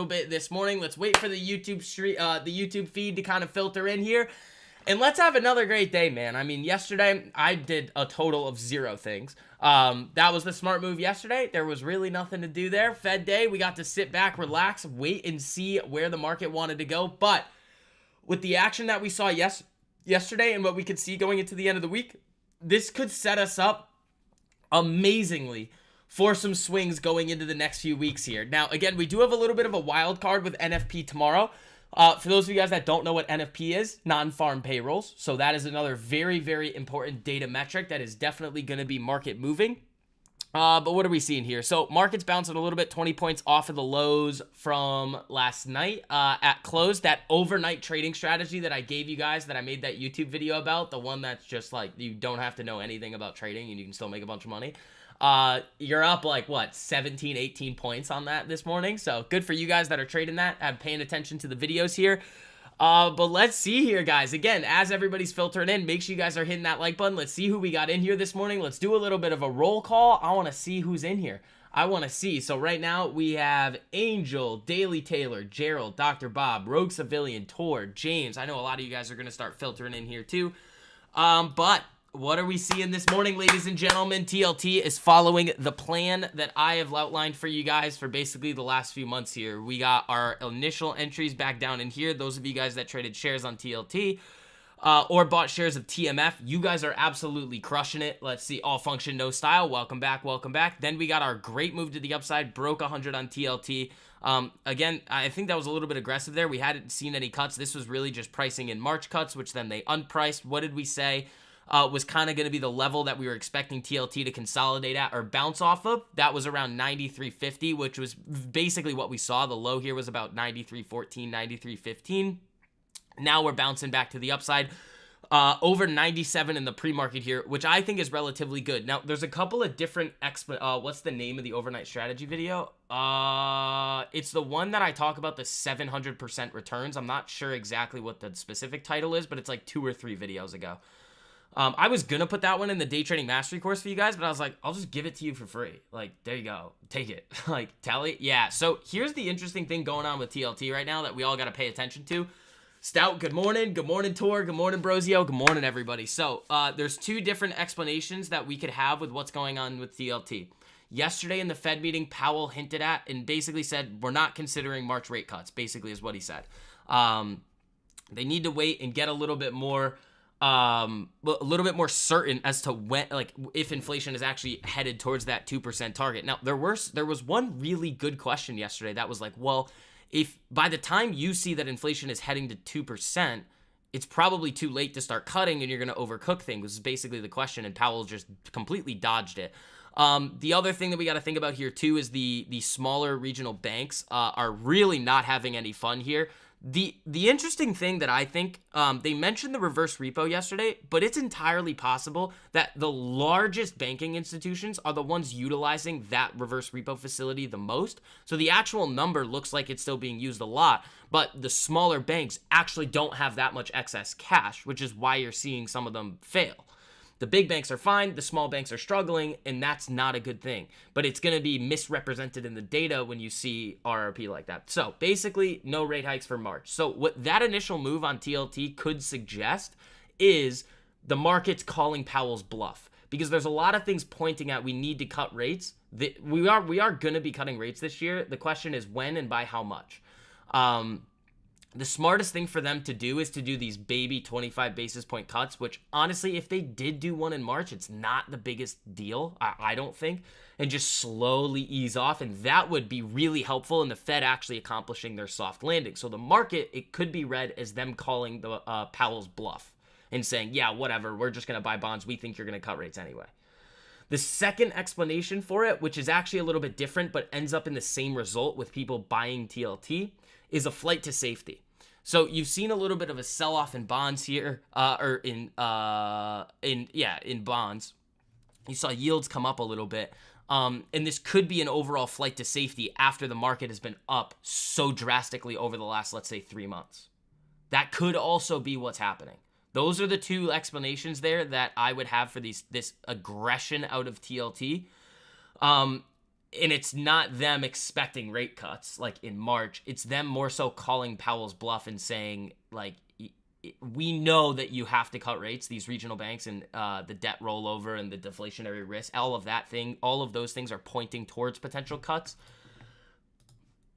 bit this morning. Let's wait for the YouTube feed to kind of filter in here. And let's have another great day, man. I mean, yesterday I did a total of 0 things. That was the smart move yesterday. There was really nothing to do there. Fed day, we got to sit back, relax, wait and see where the market wanted to go. But with the action that we saw yesterday and what we could see going into the end of the week, this could set us up amazingly for some swings going into the next few weeks here. Now, again, we do have a little bit of a wild card with NFP tomorrow. For those of you guys that don't know what NFP is, non-farm payrolls. So that is another very, very important data metric that is definitely going to be market moving. But what are we seeing here? So market's bouncing a little bit, 20 points off of the lows from last night at close. That overnight trading strategy that I gave you guys, that I made that YouTube video about, the one that's just like you don't have to know anything about trading and you can still make a bunch of money. You're up like what, 17, 18 points on that this morning. So good for you guys that are trading that and paying attention to the videos here. But let's see here, guys. Again, as everybody's filtering in, make sure you guys are hitting that like button. Let's see who we got in here this morning. Let's do a little bit of a roll call. I want to see who's in here. I want to see. So right now we have Angel, Daily Taylor, Gerald, Dr. Bob, Rogue Civilian, Tor, James. I know a lot of you guys are going to start filtering in here too. But what are we seeing this morning, ladies and gentlemen? TLT is following the plan that I have outlined for you guys for basically the last few months here. We got our initial entries back down in here. Those of you guys that traded shares on TLT or bought shares of TMF, you guys are absolutely crushing it. Let's see. All function, no style. Welcome back. Welcome back. Then we got our great move to the upside. Broke 100 on TLT. Again, I think that was a little bit aggressive there. We hadn't seen any cuts. This was really just pricing in March cuts, which then they unpriced. What did we say? Was kind of going to be the level that we were expecting TLT to consolidate at or bounce off of. That was around 93.50, which was basically what we saw. The low here was about 93.14, 93.15. Now we're bouncing back to the upside. Over 97 in the pre-market here, which I think is relatively good. Now, there's a couple of different what's the name of the overnight strategy video? It's the one that I talk about the 700% returns. I'm not sure exactly what the specific title is, but it's like 2 or 3 videos ago. I was going to put that one in the day trading mastery course for you guys, but I was like, I'll just give it to you for free. Like, there you go. Take it. Like, tally. Yeah. So here's the interesting thing going on with TLT right now that we all got to pay attention to. Stout, good morning. Good morning, Tor. Good morning, Brosio. Good morning, everybody. So there's 2 different explanations that we could have with what's going on with TLT. Yesterday in the Fed meeting, Powell hinted at and basically said, we're not considering March rate cuts, basically is what he said. They need to wait and get a little bit more certain as to when, like, if inflation is actually headed towards that 2% target. Now, there was one really good question yesterday that was like, well, if by the time you see that inflation is heading to 2%, it's probably too late to start cutting and you're going to overcook things. This is basically the question, and Powell just completely dodged it. The other thing that we got to think about here too is the smaller regional banks are really not having any fun here. The interesting thing that I think, they mentioned the reverse repo yesterday, but it's entirely possible that the largest banking institutions are the ones utilizing that reverse repo facility the most. So the actual number looks like it's still being used a lot, but the smaller banks actually don't have that much excess cash, which is why you're seeing some of them fail. The big banks are fine, the small banks are struggling, and that's not a good thing. But it's going to be misrepresented in the data when you see RRP like that. So basically, no rate hikes for March. So what that initial move on TLT could suggest is the market's calling Powell's bluff. Because there's a lot of things pointing at we need to cut rates. We are going to be cutting rates this year. The question is when and by how much. The smartest thing for them to do is to do these baby 25 basis point cuts, which honestly, if they did do one in March, it's not the biggest deal, I don't think, and just slowly ease off. And that would be really helpful in the Fed actually accomplishing their soft landing. So the market, it could be read as them calling the Powell's bluff and saying, yeah, whatever, we're just going to buy bonds. We think you're going to cut rates anyway. The second explanation for it, which is actually a little bit different, but ends up in the same result with people buying TLT, is a flight to safety. So you've seen a little bit of a sell-off in bonds here, in bonds. You saw yields come up a little bit, and this could be an overall flight to safety after the market has been up so drastically over the last, let's say, 3 months. That could also be what's happening. Those are the 2 explanations there that I would have for this aggression out of TLT. And it's not them expecting rate cuts like in March. It's them more so calling Powell's bluff and saying, like, we know that you have to cut rates, these regional banks, and the debt rollover and the deflationary risk, all of those things are pointing towards potential cuts.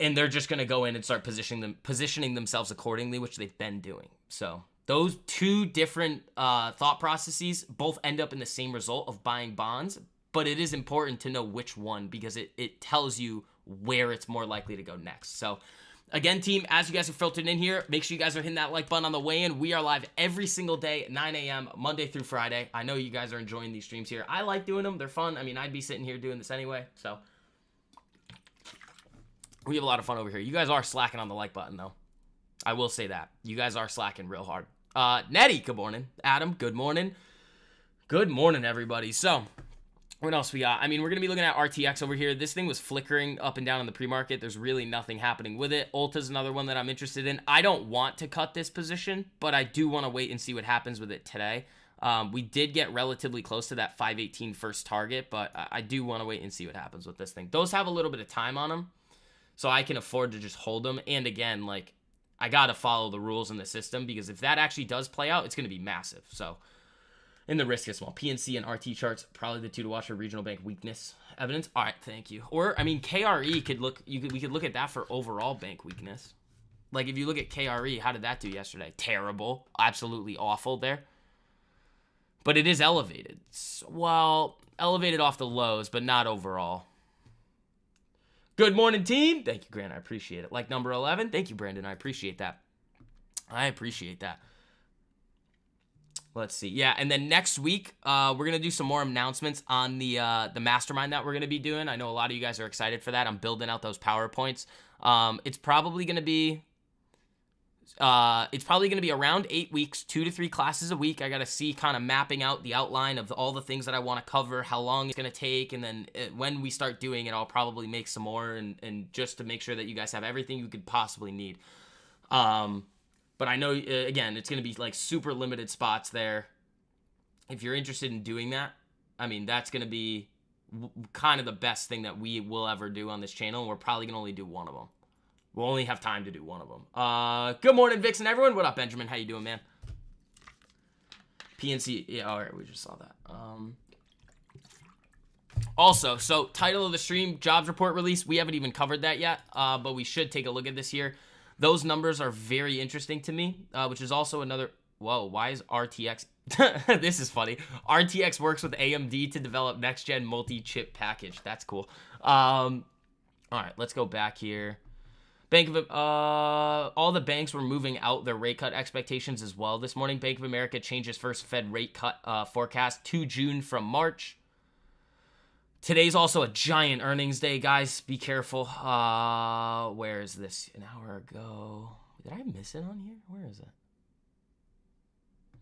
And they're just going to go in and start positioning themselves accordingly, which they've been doing. So those two different thought processes both end up in the same result of buying bonds. But it is important to know which one, because it tells you where it's more likely to go next. So, again, team, as you guys are filtered in here, make sure you guys are hitting that like button on the way in. We are live every single day at 9 a.m., Monday through Friday. I know you guys are enjoying these streams here. I like doing them. They're fun. I mean, I'd be sitting here doing this anyway. So, we have a lot of fun over here. You guys are slacking on the like button, though. I will say that. You guys are slacking real hard. Nettie, good morning. Adam, good morning. Good morning, everybody. So, what else we got? I mean, we're going to be looking at RTX over here. This thing was flickering up and down in the pre-market. There's really nothing happening with it. Ulta's another one that I'm interested in. I don't want to cut this position, but I do want to wait and see what happens with it today. We did get relatively close to that 518 first target, but I do want to wait and see what happens with this thing. Those have a little bit of time on them, so I can afford to just hold them. And again, like, I got to follow the rules in the system, because if that actually does play out, it's going to be massive. So, and the risk is small. PNC and RT charts, probably the two to watch for regional bank weakness evidence. All right, thank you. Or, I mean, KRE could look, we could look at that for overall bank weakness. Like, if you look at KRE, how did that do yesterday? Terrible. Absolutely awful there. But it is elevated. Well, elevated off the lows, but not overall. Good morning, team. Thank you, Grant. I appreciate it. Like number 11. Thank you, Brandon. I appreciate that. I appreciate that. Let's see. Yeah, and then next week, we're going to do some more announcements on the mastermind that we're going to be doing. I know a lot of you guys are excited for that. I'm building out those PowerPoints. It's probably going to be around 8 weeks, 2 to 3 classes a week. I got to see kind of mapping out the outline of all the things that I want to cover, how long it's going to take, and then when we start doing it, I'll probably make some more, and just to make sure that you guys have everything you could possibly need. But I know, again, it's going to be like super limited spots there. If you're interested in doing that, I mean, that's going to be kind of the best thing that we will ever do on this channel. And we're probably going to only do one of them. We'll only have time to do one of them. Good morning, Vixen, everyone. What up, Benjamin? How you doing, man? PNC. Yeah, all right, we just saw that. Also, so title of the stream, jobs report release. We haven't even covered that yet, but we should take a look at this here. Those numbers are very interesting to me, which is also another... Whoa, why is RTX... This is funny. RTX works with AMD to develop next-gen multi-chip package. That's cool. All right, let's go back here. All the banks were moving out their rate cut expectations as well this morning. Bank of America changes first Fed rate cut forecast to June from March. Today's also a giant earnings day, guys. Be careful. Where is this? An hour ago. Did I miss it on here? Where is it?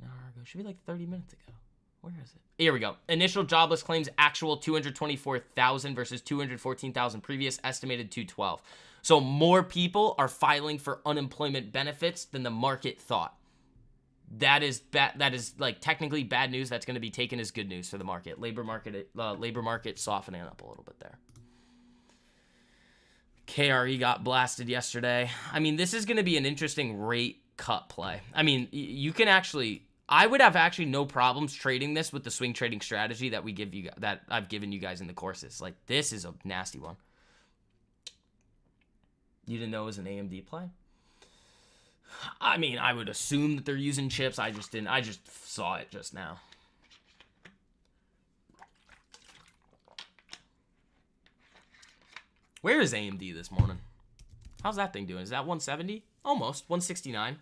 An hour ago. Should be like 30 minutes ago. Where is it? Here we go. Initial jobless claims, actual 224,000 versus 214,000 previous, estimated 212. So more people are filing for unemployment benefits than the market thought. That is like technically bad news. That's going to be taken as good news for the market. Labor market softening up a little bit there. KRE got blasted yesterday. I mean, this is going to be an interesting rate cut play. I mean, you can actually, I would have actually no problems trading this with the swing trading strategy that I've given you guys in the courses. Like, this is a nasty one. You didn't know it was an AMD play? I mean, I would assume that they're using chips. I just didn't. I just saw it just now. Where is AMD this morning? How's that thing doing? Is that 170? Almost. 169.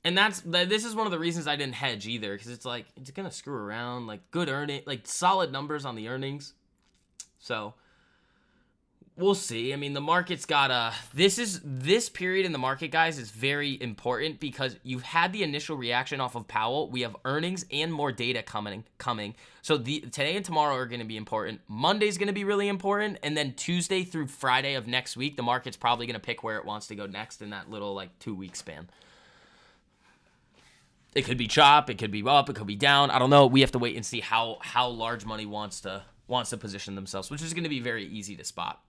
And this is one of the reasons I didn't hedge either, because it's like, it's going to screw around. Like, good earning, like solid numbers on the earnings. So... we'll see. I mean, the market's got this period in the market, guys, is very important because you've had the initial reaction off of Powell. We have earnings and more data coming. So today and tomorrow are going to be important. Monday's going to be really important. And then Tuesday through Friday of next week, the market's probably going to pick where it wants to go next in that little like 2-week span. It could be chop, it could be up, it could be down. I don't know. We have to wait and see how large money wants to wants to position themselves, which is going to be very easy to spot.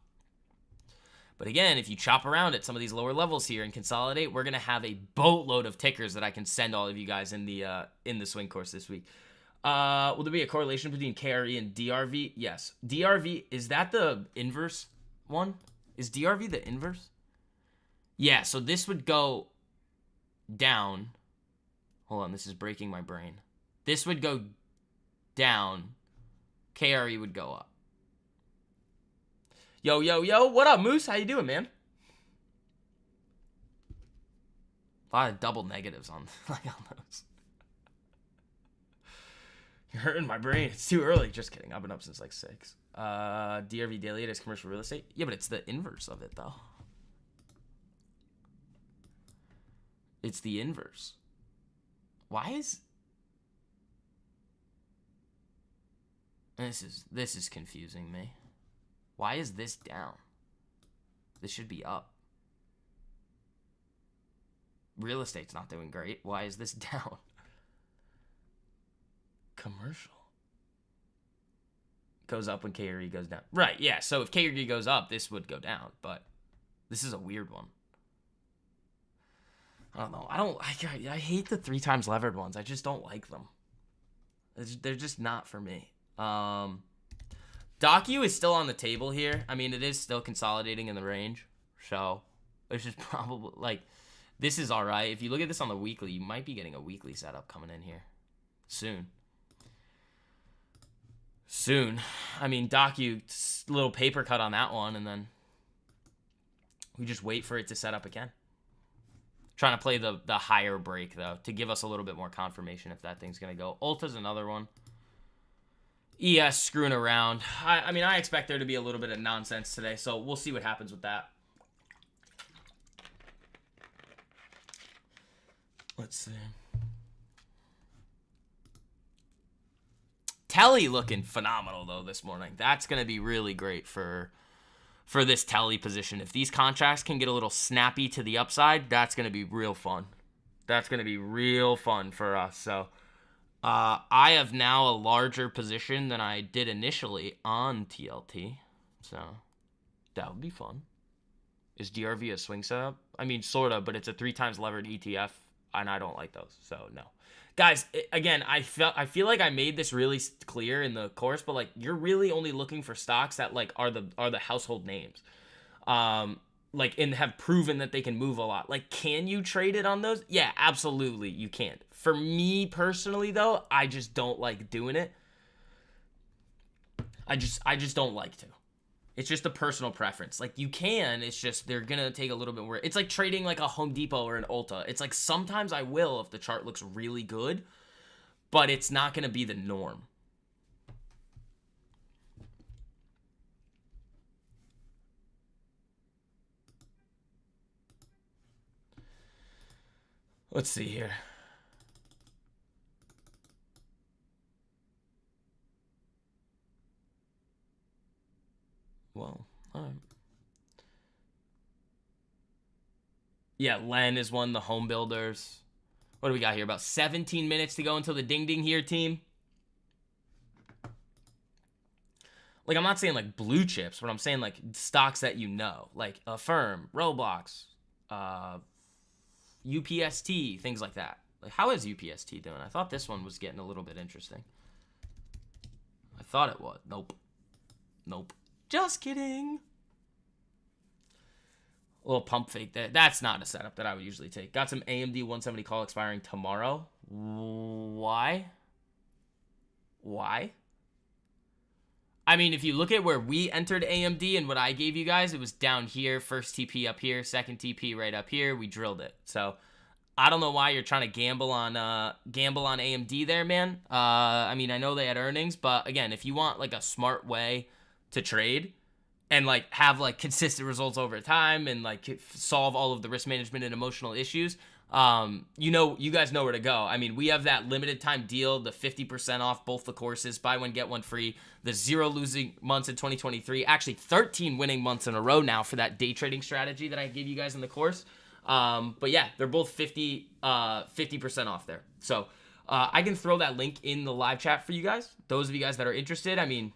But again, if you chop around at some of these lower levels here and consolidate, we're going to have a boatload of tickers that I can send all of you guys in the swing course this week. Will there be a correlation between KRE and DRV? Yes. DRV, is that the inverse one? Is DRV the inverse? Yeah, so this would go down. Hold on, this is breaking my brain. This would go down. KRE would go up. Yo, yo, yo, what up, Moose? How you doing, man? A lot of double negatives on those. You're hurting my brain. It's too early. Just kidding. I've been up since like 6. DRV daily is commercial real estate. Yeah, but it's the inverse of it, though. It's the inverse. Why is... This is confusing me. Why is this down? This should be up. Real estate's not doing great. Why is this down? Commercial. Goes up when KRE goes down. Right, yeah. So if KRE goes up, this would go down. But this is a weird one. I don't know. I hate the 3 times levered ones. I just don't like them. They're just not for me. Docu is still on the table here. I mean, it is still consolidating in the range. So, it's just probably, like, this is all right. If you look at this on the weekly, you might be getting a weekly setup coming in here. Soon. I mean, Docu, little paper cut on that one, and then we just wait for it to set up again. Trying to play the higher break, though, to give us a little bit more confirmation if that thing's going to go. Ulta's another one. ES screwing around. I mean, I expect there to be a little bit of nonsense today, so we'll see what happens with that. Let's see. Telly looking phenomenal, though, this morning. That's going to be really great for this Telly position. If these contracts can get a little snappy to the upside, that's going to be real fun. That's going to be real fun for us, so... I have now a larger position than I did initially on TLT, so that would be fun. Is DRV a swing setup? I mean, sort of, but it's a 3 times levered ETF, and I don't like those, so no. Guys, again, I feel like I made this really clear in the course, but like you're really only looking for stocks that like are the household names, like and have proven that they can move a lot. Like, can you trade it on those? Yeah, absolutely, you can. For me personally, though, I just don't like doing it. I just don't like to. It's just a personal preference. Like, you can, it's just they're going to take a little bit more. It's like trading like a Home Depot or an Ulta. It's like sometimes I will if the chart looks really good, but it's not going to be the norm. Let's see here. Well, all right. Yeah, Len is one, the home builders. What do we got here? About 17 minutes to go until the ding ding here, team. Like, I'm not saying like blue chips, but I'm saying like stocks that you know. Like Affirm, Roblox, UPST, things like that. Like, how is UPST doing? I thought this one was getting a little bit interesting. I thought it was. Nope. Nope. Just kidding. A little pump fake there. That's not a setup that I would usually take. Got some AMD 170 call expiring tomorrow. Why? Why? I mean, if you look at where we entered AMD and what I gave you guys, it was down here. First TP up here. Second TP right up here. We drilled it. So, I don't know why you're trying to gamble on AMD there, man. I mean, I know they had earnings, but again, if you want like a smart way to trade and like have like consistent results over time and like solve all of the risk management and emotional issues, you guys know where to go. I mean, we have that limited time deal, the 50% off both the courses, buy one get one free, the 0 losing months in 2023, actually 13 winning months in a row now for that day trading strategy that I gave you guys in the course. But yeah, they're both 50% off there. So I can throw that link in the live chat for you guys. Those of you guys that are interested, I mean,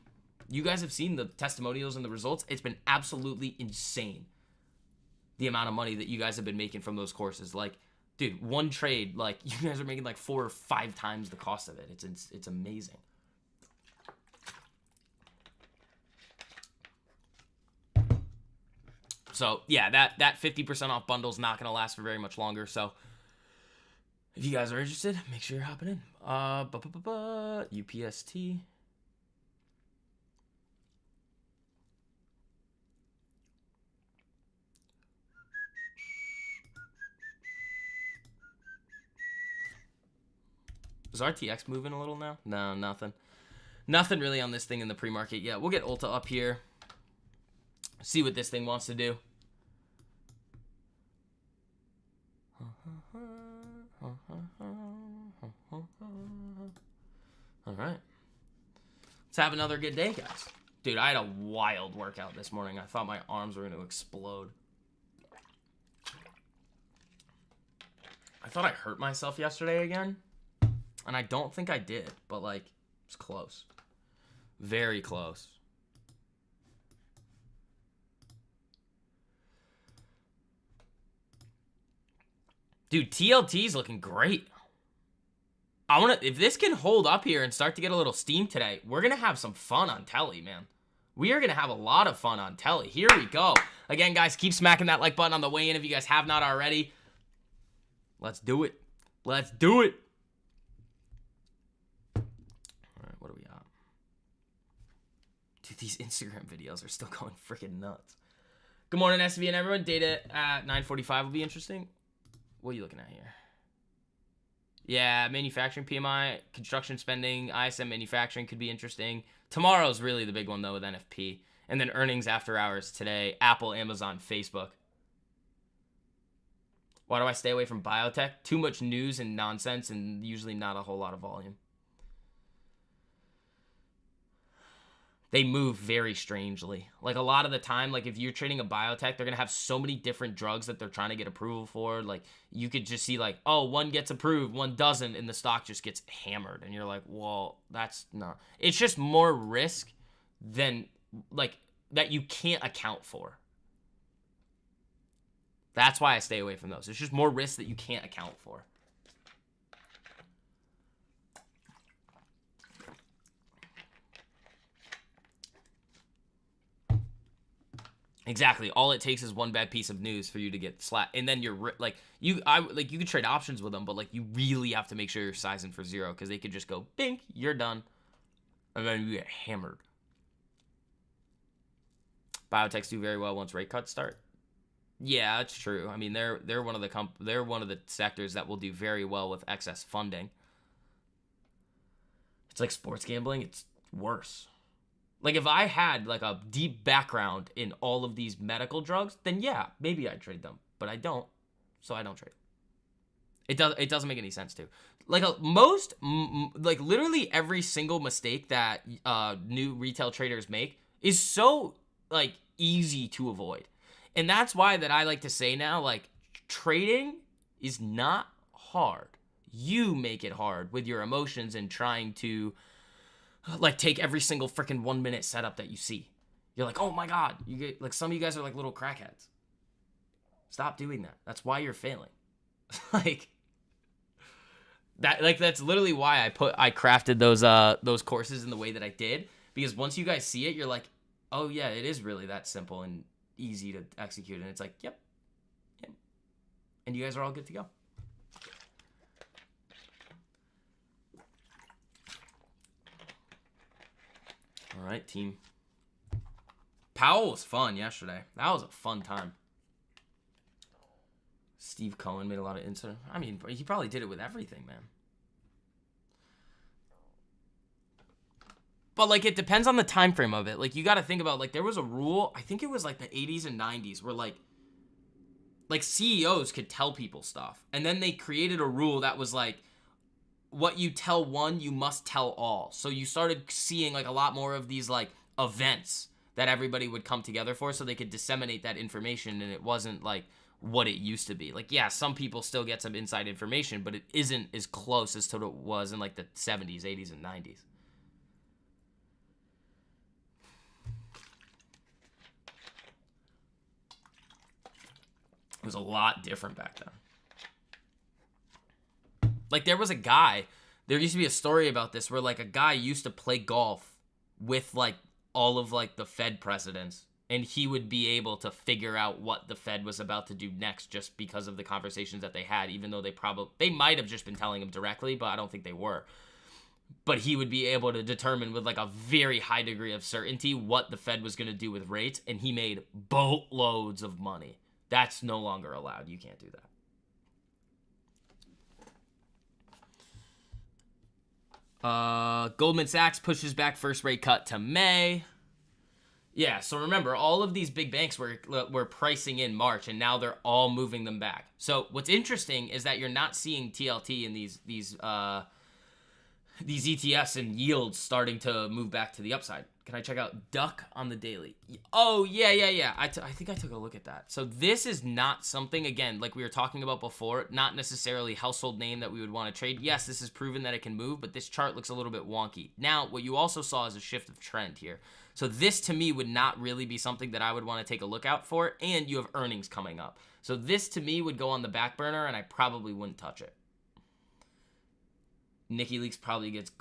You guys have seen the testimonials and the results. It's been absolutely insane, the amount of money that you guys have been making from those courses. Like, dude, one trade, like, you guys are making like 4 or 5 times the cost of it. It's amazing. So, yeah, that 50% off bundle is not going to last for very much longer. So, if you guys are interested, make sure you're hopping in. UPST. Is RTX moving a little now? No, nothing. Nothing really on this thing in the pre-market yet. We'll get Ulta up here. See what this thing wants to do. All right. Let's have another good day, guys. Dude, I had a wild workout this morning. I thought my arms were going to explode. I thought I hurt myself yesterday again. And I don't think I did, but, like, it's close. Very close. Dude, TLT's looking great. If this can hold up here and start to get a little steam today, we're going to have some fun on telly, man. We are going to have a lot of fun on telly. Here we go. Again, guys, keep smacking that like button on the way in if you guys have not already. Let's do it. Let's do it. All right, what do we got? Dude, these Instagram videos are still going freaking nuts. Good morning, SV and everyone. Data at 9:45 will be interesting. What are you looking at here? Yeah, manufacturing PMI, construction spending, ISM manufacturing could be interesting. Tomorrow's really the big one, though, with NFP. And then earnings after hours today. Apple, Amazon, Facebook. Why do I stay away from biotech? Too much news and nonsense and usually not a whole lot of volume. They move very strangely. Like, a lot of the time, like, if you're trading a biotech, they're going to have so many different drugs that they're trying to get approval for. Like, you could just see, like, oh, one gets approved, one doesn't, and the stock just gets hammered. And you're like, well, that's not... It's just more risk than, like, that you can't account for. That's why I stay away from those. It's just more risk that you can't account for. Exactly. All it takes is one bad piece of news for you to get slapped, and then you're like, you could trade options with them, but like you really have to make sure you're sizing for zero because they could just go bink, you're done, and then you get hammered. Biotechs do very well once rate cuts start. Yeah, that's true. I mean, they're one of the sectors that will do very well with excess funding. It's like sports gambling. It's worse. Like, if I had, like, a deep background in all of these medical drugs, then, yeah, maybe I'd trade them. But I don't, so I don't trade. It doesn't make any sense, too. Like, literally every single mistake that new retail traders make is so, like, easy to avoid. And that's why that I like to say now, like, trading is not hard. You make it hard with your emotions and trying to... like, take every single freaking 1 minute setup that you see. You're like, oh my God. You get, like, some of you guys are like little crackheads. Stop doing that. That's why you're failing. That's literally why I crafted those courses in the way that I did. Because once you guys see it, you're like, oh yeah, it is really that simple and easy to execute. And it's like, yep. And you guys are all good to go. All right, team. Powell was fun yesterday. That was a fun time. Steve Cohen made a lot of insight. I mean, he probably did it with everything, man. But, like, it depends on the time frame of it. Like, you got to think about, like, there was a rule, I think it was, like, the 80s and 90s, where, like, CEOs could tell people stuff. And then they created a rule that was, like, what you tell one, you must tell all. So you started seeing, like, a lot more of these, like, events that everybody would come together for so they could disseminate that information, and it wasn't, like, what it used to be. Like, yeah, some people still get some inside information, but it isn't as close as to what it was in, like, the 70s, 80s, and 90s. It was a lot different back then. Like, there was a guy, there used to be a story about this where, like, a guy used to play golf with, like, all of, like, the Fed presidents, and he would be able to figure out what the Fed was about to do next just because of the conversations that they had, even though they might have just been telling him directly, but I don't think they were. But he would be able to determine with, like, a very high degree of certainty what the Fed was going to do with rates, and he made boatloads of money. That's no longer allowed. You can't do that. Goldman Sachs pushes back first rate cut to May. Yeah, so remember, all of these big banks were pricing in March, and now they're all moving them back. So what's interesting is that you're not seeing TLT in these ETFs and yields starting to move back to the upside. Can I check out Duck on the daily? Oh, yeah. I think I took a look at that. So this is not something, again, like we were talking about before, not necessarily household name that we would want to trade. Yes, this is proven that it can move, but this chart looks a little bit wonky. Now, what you also saw is a shift of trend here. So this, to me, would not really be something that I would want to take a look out for, and you have earnings coming up. So this, to me, would go on the back burner, and I probably wouldn't touch it. Nicky Leaks probably gets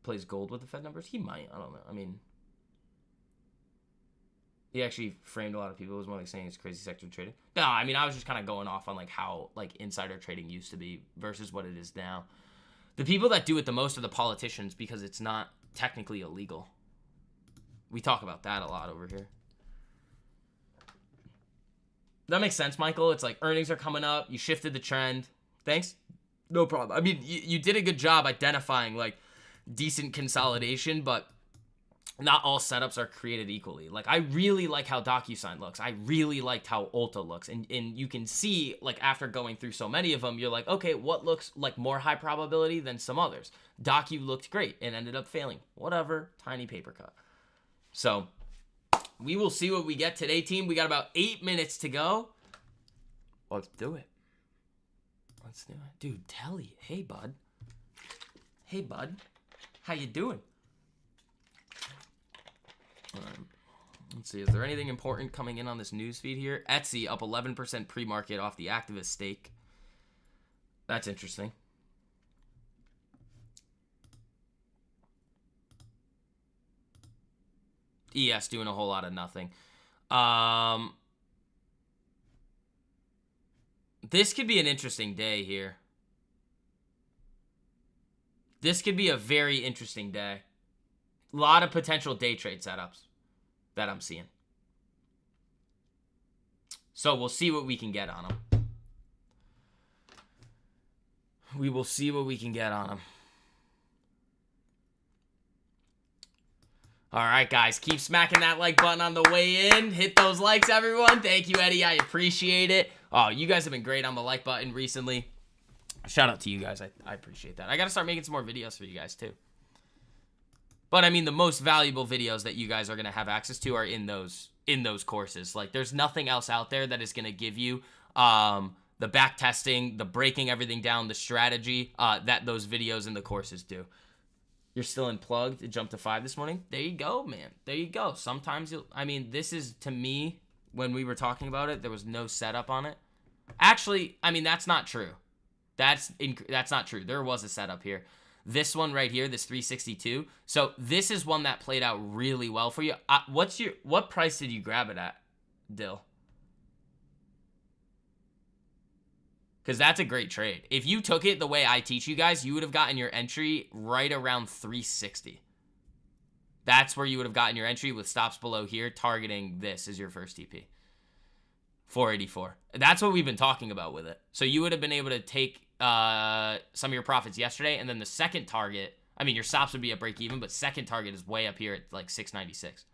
plays gold with the Fed numbers. He might. I don't know. I mean, he actually framed a lot of people. It was more like saying it's crazy sector trading. No, I mean, I was just kind of going off on like how like insider trading used to be versus what it is now. The people that do it the most are the politicians because it's not technically illegal. We talk about that a lot over here. That makes sense, Michael. It's like earnings are coming up. You shifted the trend. Thanks. No problem. I mean, you did a good job identifying like decent consolidation, but not all setups are created equally. Like, I really like how DocuSign looks. I really liked how Ulta looks. And you can see, like, after going through so many of them, you're like, okay, what looks like more high probability than some others? Docu looked great and ended up failing. Whatever. Tiny paper cut. So, we will see what we get today, team. We got about 8 minutes to go. Let's do it. Let's do it. Dude, Telly. Hey, bud. Hey, bud. How you doing? Let's see. Is there anything important coming in on this news feed here? Etsy up 11% pre-market off the activist stake. That's interesting. ES doing a whole lot of nothing. This could be an interesting day here. This could be a very interesting day. A lot of potential day trade setups that I'm seeing. So we'll see what we can get on them. We will see what we can get on them. All right, guys. Keep smacking that like button on the way in. Hit those likes, everyone. Thank you, Eddie. I appreciate it. Oh, you guys have been great on the like button recently. Shout out to you guys. I appreciate that. I got to start making some more videos for you guys, too. But, I mean, the most valuable videos that you guys are going to have access to are in those courses. Like, there's nothing else out there that is going to give you the back testing, the breaking everything down, the strategy that those videos in the courses do. You're still in plugged. It jumped to 5 this morning. There you go, man. There you go. Sometimes I mean, this is, to me, when we were talking about it, there was no setup on it. Actually, I mean, that's not true. That's not true. There was a setup here. This one right here, this 362. So this is one that played out really well for you. What price did you grab it at, Dill? Because that's a great trade. If you took it the way I teach you guys, you would have gotten your entry right around 360. That's where you would have gotten your entry with stops below here, targeting this as your first TP. 484. That's what we've been talking about with it. So you would have been able to take some of your profits yesterday, and then the second target, I mean, your stops would be at break even, but second target is way up here at like 696.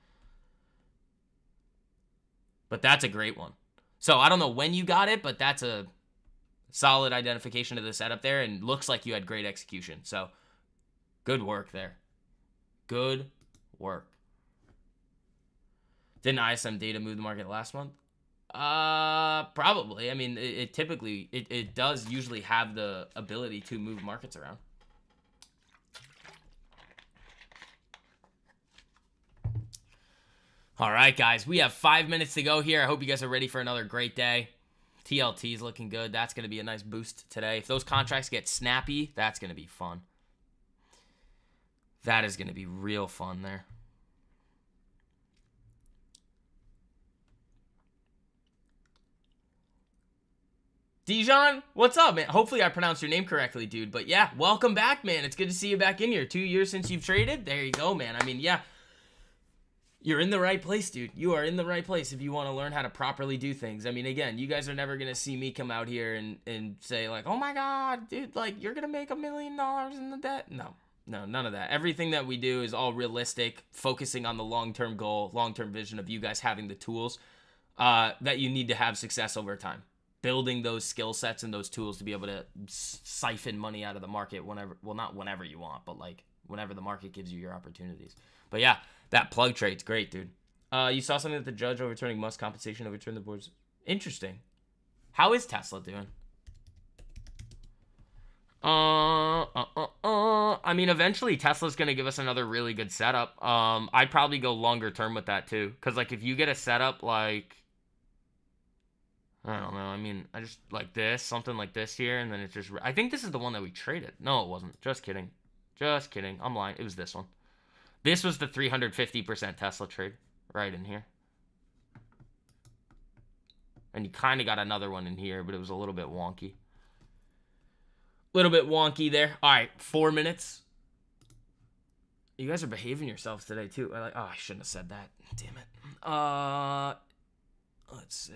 But that's a great one. So I don't know when you got it, but that's a solid identification of the setup there, and looks like you had great execution. So good work there. Good work. Didn't ISM data move the market last month? Probably. I mean, it typically, it does usually have the ability to move markets around. All right, guys, we have 5 minutes to go here. I hope you guys are ready for another great day. TLT is looking good. That's going to be a nice boost today. If those contracts get snappy, that's going to be fun. That is going to be real fun there. Dijon, what's up, man? Hopefully I pronounced your name correctly, dude. But yeah, welcome back, man. It's good to see you back in here. 2 years since you've traded. There you go, man. I mean, yeah. You're in the right place, dude. You are in the right place if you want to learn how to properly do things. I mean, again, you guys are never going to see me come out here and say, like, oh my God, dude, like, you're going to make $1 million in the debt. No, none of that. Everything that we do is all realistic, focusing on the long-term goal, long-term vision of you guys having the tools that you need to have success over time. Building those skill sets and those tools to be able to siphon money out of the market whenever, well, not whenever you want, but, like, whenever the market gives you your opportunities. But yeah, that plug trade's great, dude. You saw something that the judge overturning Musk compensation overturned the board's. Interesting. How is Tesla doing? I mean, eventually Tesla's gonna give us another really good setup. I'd probably go longer term with that too, cause like if you get a setup like, I don't know. I mean, I just like this, something like this here, and then it's just. I think this is the one that we traded. No, it wasn't. Just kidding. Just kidding. I'm lying. It was this one. This was the 350% Tesla trade right in here. And you kind of got another one in here, but it was a little bit wonky. Little bit wonky there. All right, 4 minutes. You guys are behaving yourselves today, too. Like, oh, I shouldn't have said that. Damn it. Let's see.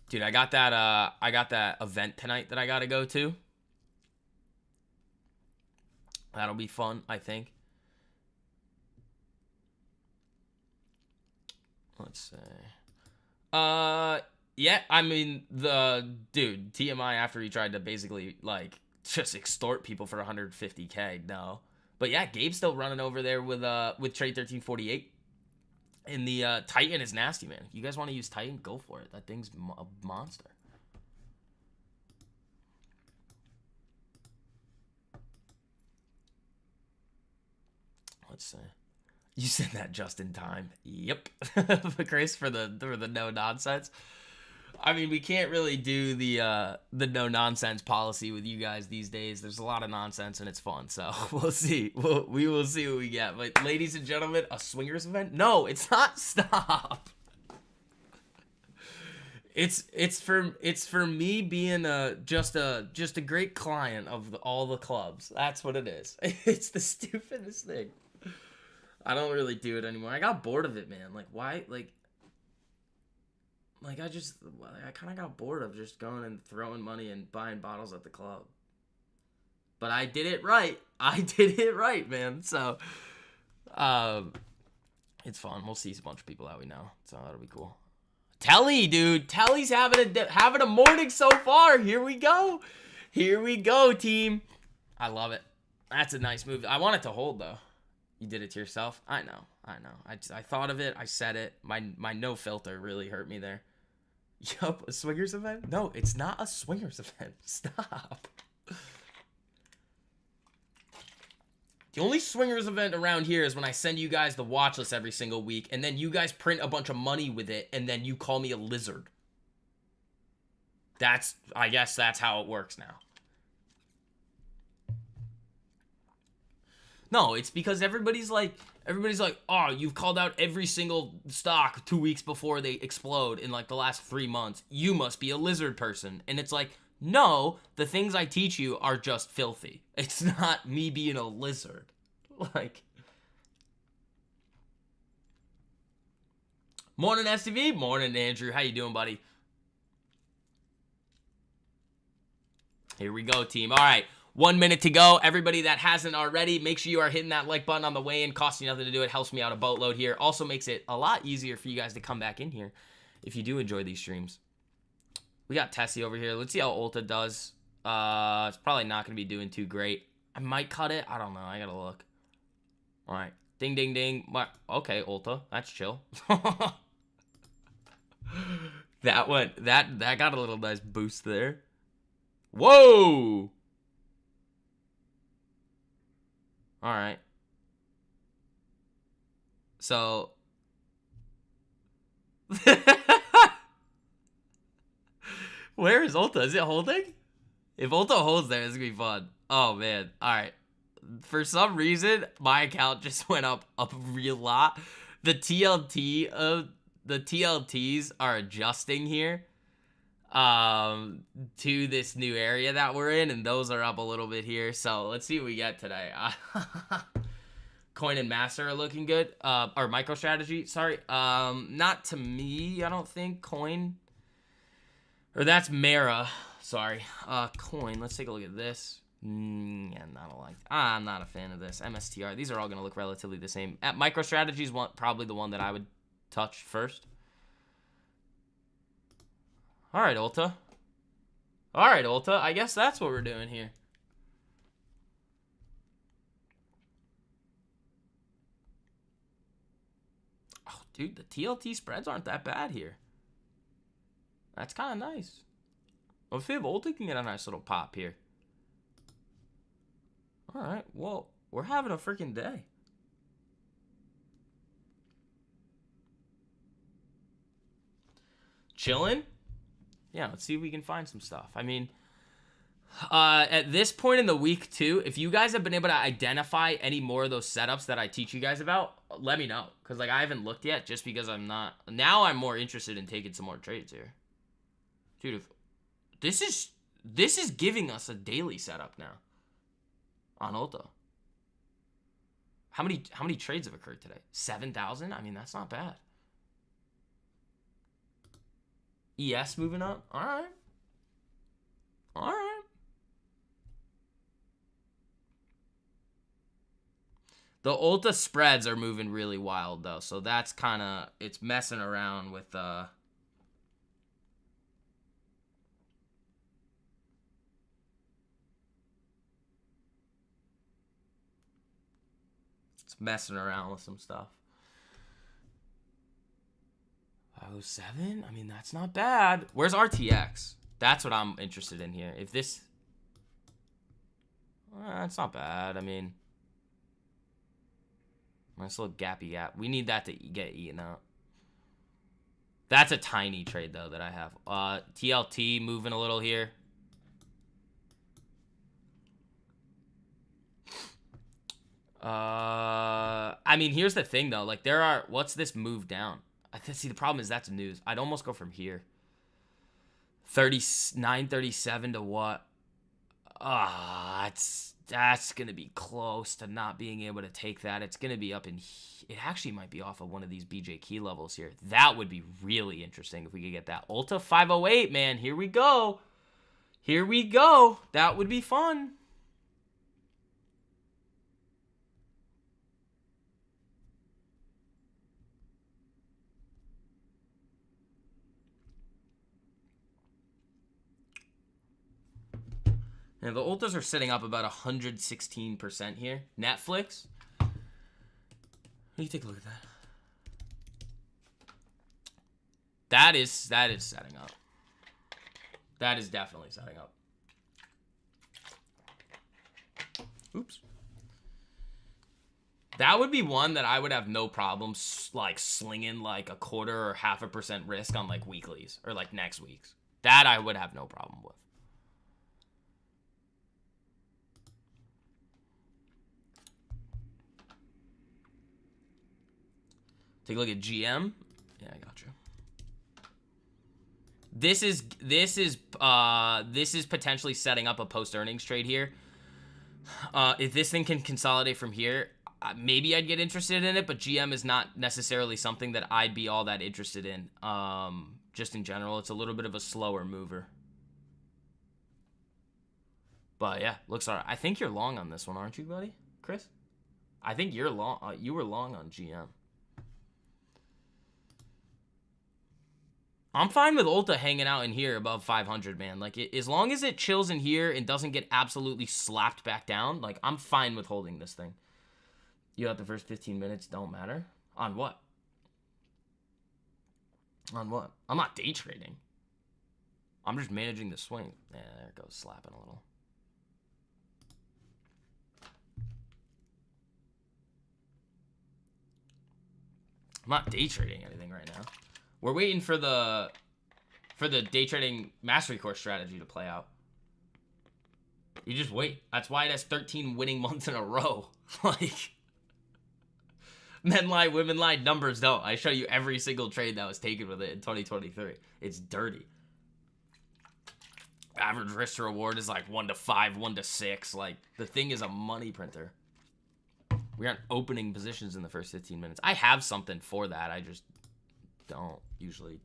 Dude, I got that event tonight that I gotta go to. That'll be fun, I think. Let's see. Yeah, I mean, dude, TMI after he tried to basically, like, just extort people for 150K, no. But yeah, Gabe's still running over there with Trade 1348. And the Titan is nasty, man. You guys want to use Titan? Go for it. That thing's a monster. Let's see. You said that just in time. Yep. Chris, for the no nonsense. I mean, we can't really do the no nonsense policy with you guys these days. There's a lot of nonsense and it's fun, so we'll see. We will see what we get. But ladies and gentlemen, a swingers event? No, it's not. Stop. It's for me being just a great client of all the clubs. That's what it is. It's the stupidest thing. I don't really do it anymore. I got bored of it, man. Like why? Like I kind of got bored of just going and throwing money and buying bottles at the club. But I did it right. I did it right, man. So, it's fun. We'll see a bunch of people that we know. So that'll be cool. Telly, dude. Telly's having a morning so far. Here we go. Here we go, team. I love it. That's a nice move. I want it to hold, though. You did it to yourself? I know. I thought of it. I said it. My no filter really hurt me there. Yup, a swingers event? No, it's not a swingers event. Stop. The only swingers event around here is when I send you guys the watch list every single week, and then you guys print a bunch of money with it, and then you call me a lizard. I guess that's how it works now. No, it's because everybody's like, oh, you've called out every single stock 2 weeks before they explode in like the last 3 months. You must be a lizard person. And it's like, no, the things I teach you are just filthy. It's not me being a lizard. Like, morning, STV. Morning, Andrew. How you doing, buddy? Here we go, team. All right. 1 minute to go. Everybody that hasn't already, make sure you are hitting that like button on the way in. Costs you nothing to do it. Helps me out a boatload here. Also makes it a lot easier for you guys to come back in here if you do enjoy these streams. We got Tessie over here. Let's see how Ulta does. It's probably not going to be doing too great. I might cut it. I don't know. I got to look. All right. Ding, ding, ding. Okay, Ulta. That's chill. That got a little nice boost there. Whoa! Alright. So... Where is Ulta? Is it holding? If Ulta holds there, it's gonna be fun. Oh, man. Alright. For some reason, my account just went up a real lot. The TLTs are adjusting here to this new area that we're in, and those are up a little bit here. So let's see what we get today. Coin and Master are looking good. Or MicroStrategy, sorry. Not to me, I don't think. Coin. Or that's Mara. Sorry. Coin. Let's take a look at this. Yeah, I'm not a fan of this. MSTR. These are all going to look relatively the same. At MicroStrategy is probably the one that I would touch first. All right, Ulta. All right, Ulta. I guess that's what we're doing here. Oh, dude, the TLT spreads aren't that bad here. That's kind of nice. Let's see if Ulta can get a nice little pop here. All right, well, we're having a freaking day. Chilling? Yeah, let's see if we can find some stuff. I mean, at this point in the week, too, if you guys have been able to identify any more of those setups that I teach you guys about, let me know. Because, like, I haven't looked yet just because I'm not... Now I'm more interested in taking some more trades here. Dude, this is giving us a daily setup now. On Ulta. How many trades have occurred today? 7,000? I mean, that's not bad. ES moving up? All right. All right. The Ulta spreads are moving really wild, though. So that's kind of... It's messing around with... It's messing around with some stuff. 507? I mean, that's not bad. Where's RTX? That's what I'm interested in here. If this... That's not bad. I mean... Nice little gappy gap. We need that to get eaten out. That's a tiny trade, though, that I have. TLT moving a little here. I mean, here's the thing, though. Like, there are... What's this move down? See, the problem is that's news. I'd almost go from here. 937 to what? That's going to be close to not being able to take that. It's going to be up in... It actually might be off of one of these BJ key levels here. That would be really interesting if we could get that. Ulta 508, man. Here we go. Here we go. That would be fun. And the Ultas are sitting up about 116% here. Netflix. You take a look at that. That is setting up. That is definitely setting up. Oops. That would be one that I would have no problem like slinging like 1/4 or 0.5% risk on like weeklies or like next week's. That I would have no problem with. Take a look at GM. Yeah, I got you. This is potentially setting up a post-earnings trade here. If this thing can consolidate from here, maybe I'd get interested in it, but GM is not necessarily something that I'd be all that interested in. Just in general, it's a little bit of a slower mover. But yeah, looks all right. I think you're long on this one, aren't you, buddy? Chris? I think you're long. You were long on GM. I'm fine with Ulta hanging out in here above 500, man. Like, as long as it chills in here and doesn't get absolutely slapped back down, like, I'm fine with holding this thing. You have the first 15 minutes don't matter? On what? On what? I'm not day trading. I'm just managing the swing. Yeah, there it goes, slapping a little. I'm not day trading anything right now. We're waiting for the day trading mastery course strategy to play out. You just wait. That's why it has 13 winning months in a row. Like, men lie, women lie, numbers don't. I show you every single trade that was taken with it in 2023. It's dirty. Average risk to reward is like 1 to 5, 1 to 6. Like, the thing is a money printer. We aren't opening positions in the first 15 minutes. I have something for that. I just don't usually.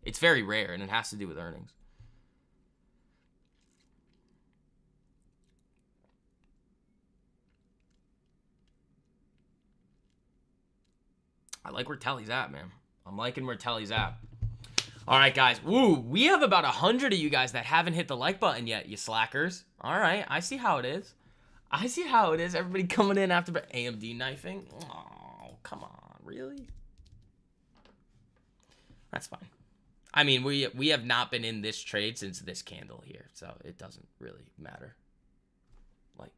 It's very rare, and it has to do with earnings. I like where Telly's at, man. I'm liking where Telly's at. All right, guys. Woo, we have about 100 of you guys that haven't hit the like button yet, you slackers. All right, I see how it is. I see how it is. Everybody coming in after AMD knifing. Oh, come on. Really? That's fine. I mean, we have not been in this trade since this candle here, so it doesn't really matter. Like,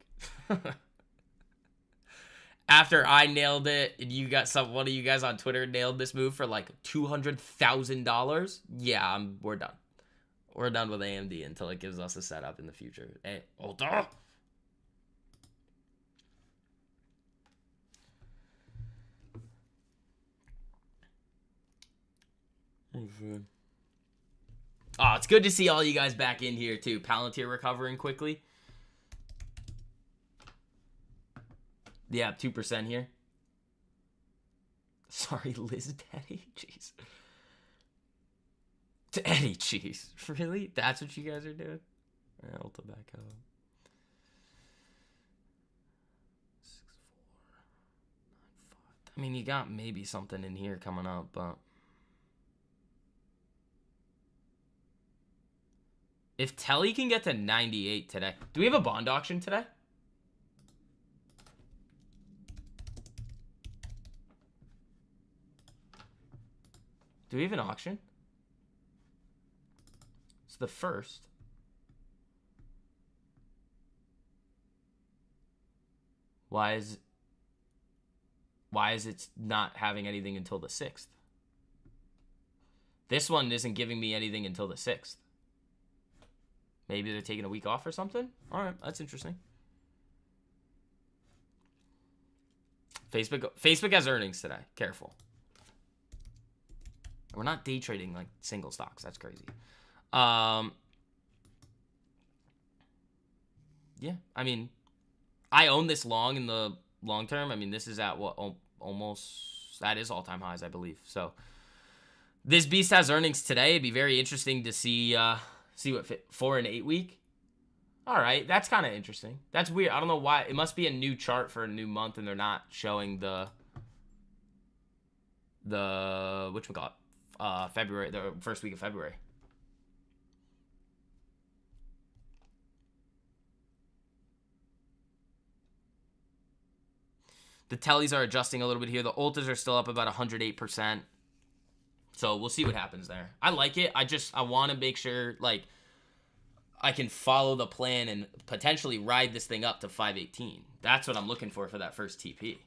after I nailed it, and you got one of you guys on Twitter nailed this move for like $200,000. Yeah, we're done. We're done with AMD until it gives us a setup in the future. Hey, hold on. Oh, it's good to see all you guys back in here too. Palantir recovering quickly. Yeah, 2% here. Sorry, Liz Daddy. Jeez. To Eddie Cheese. Really? That's what you guys are doing? I'll back up. 6, 4, 9, 5. I mean, you got maybe something in here coming up, but if Telly can get to 98 today. Do we have a bond auction today? Do we have an auction? It's the first. Why is it not having anything until the 6th? This one isn't giving me anything until the 6th. Maybe they're taking a week off or something? All right, that's interesting. Facebook has earnings today. Careful. We're not day trading like single stocks. That's crazy. Yeah, I mean, I own this long in the long term. I mean, this is at what, almost, that is all-time highs, I believe. So this beast has earnings today. It'd be very interesting to see what fit 4 and 8 week. All right, that's kind of interesting. That's weird. I don't know why. It must be a new chart for a new month, and they're not showing the whatchamacallit, February, the first week of February. The Tellys are adjusting a little bit here. The Ultas are still up about 108%. So we'll see what happens there. I like it. I want to make sure, like, I can follow the plan and potentially ride this thing up to 518. That's what I'm looking for that first TP.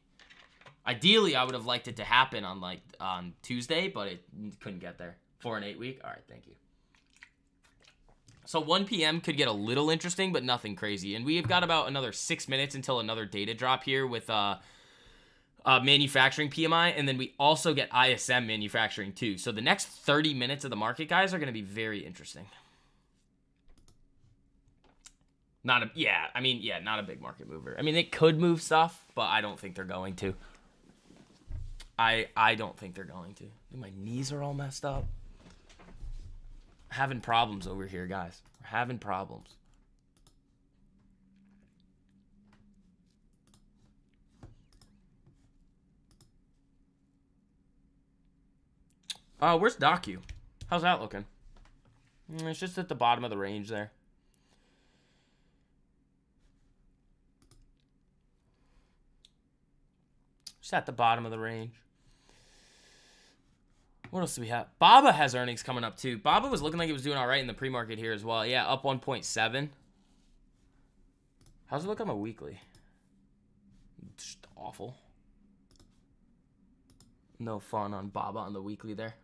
Ideally, I would have liked it to happen on Tuesday, but it couldn't get there. 4 and 8 week. All right, thank you. So 1 p.m. could get a little interesting, but nothing crazy. And we've got about another 6 minutes until another data drop here with manufacturing PMI, and then we also get ISM manufacturing too. So the next 30 minutes of the market, guys, are going to be very interesting. Not a big market mover. I mean, it could move stuff, but I don't think they're going to. I don't think they're going to. My knees are all messed up. Having problems over here, guys. We're having problems. Where's Docu? How's that looking? It's just at the bottom of the range there. Just at the bottom of the range. What else do we have? Baba has earnings coming up too. Baba was looking like it was doing all right in the pre-market here as well. Yeah, up 1.7. How's it look on the weekly? Just awful. No fun on Baba on the weekly there.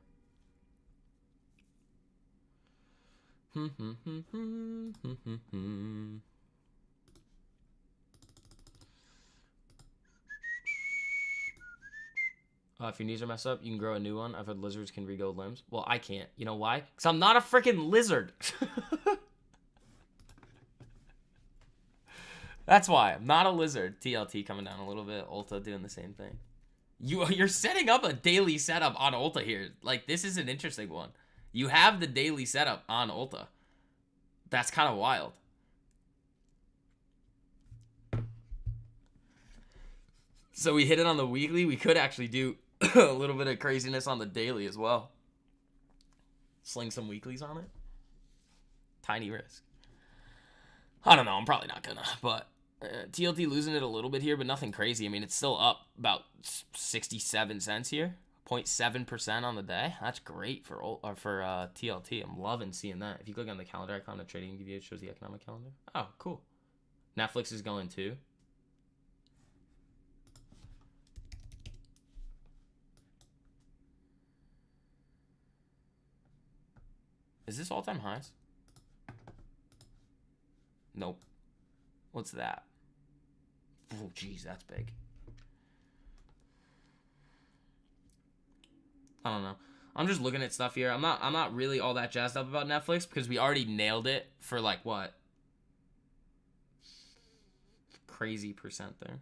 If your knees are messed up, you can grow a new one. I've heard lizards can regrow limbs. Well, I can't. You know why? Because I'm not a freaking lizard. That's why. I'm not a lizard. TLT coming down a little bit. Ulta doing the same thing. You're setting up a daily setup on Ulta here. Like, this is an interesting one. You have the daily setup on Ulta. That's kind of wild. So we hit it on the weekly. We could actually do a little bit of craziness on the daily as well. Sling some weeklies on it. Tiny risk. I don't know. I'm probably not gonna. But TLT losing it a little bit here, but nothing crazy. I mean, it's still up about 67 cents here. 0.7% on the day. That's great for TLT. I'm loving seeing that. If you click on the calendar icon of Trading DVA, it shows the economic calendar. Oh, cool. Netflix is going too. Is this all-time highs? Nope. What's that? Oh, geez, that's big. I don't know. I'm just looking at stuff here. I'm not really all that jazzed up about Netflix because we already nailed it for like what? Crazy percent there.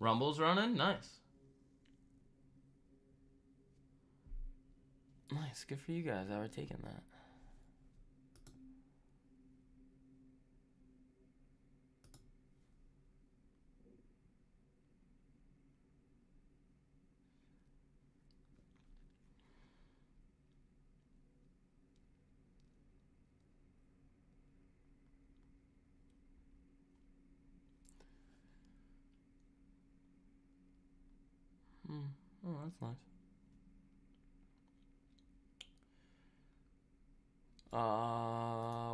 Rumble's running? Nice. Nice. Good for you guys that were taking that. Oh, that's nice.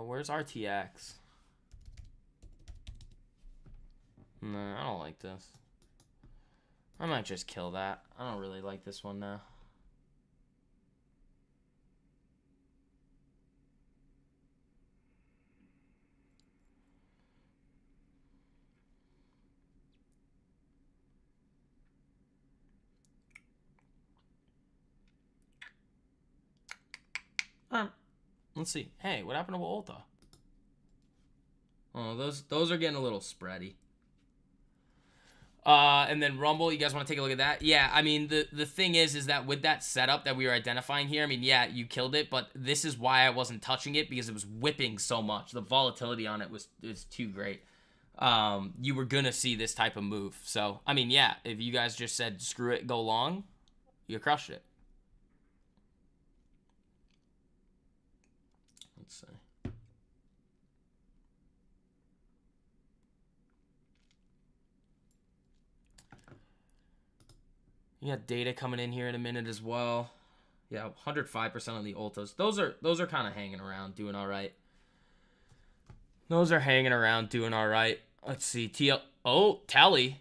Where's RTX? Nah, I don't like this. I might just kill that. I don't really like this one now. Let's see. Hey, what happened to Ulta? Oh, those are getting a little spready. And then Rumble, you guys want to take a look at that? Yeah, I mean, the thing is that with that setup that we were identifying here, I mean, yeah, you killed it, but this is why I wasn't touching it, because it was whipping so much. The volatility on it was too great. You were gonna see this type of move. So, I mean, yeah, if you guys just said, screw it, go long, you crushed it. Let's see. You got data coming in here in a minute as well. Yeah, 105% on the Ultas. Those are kind of hanging around, doing all right. Those are hanging around, doing all right. Let's see. Oh, Tally.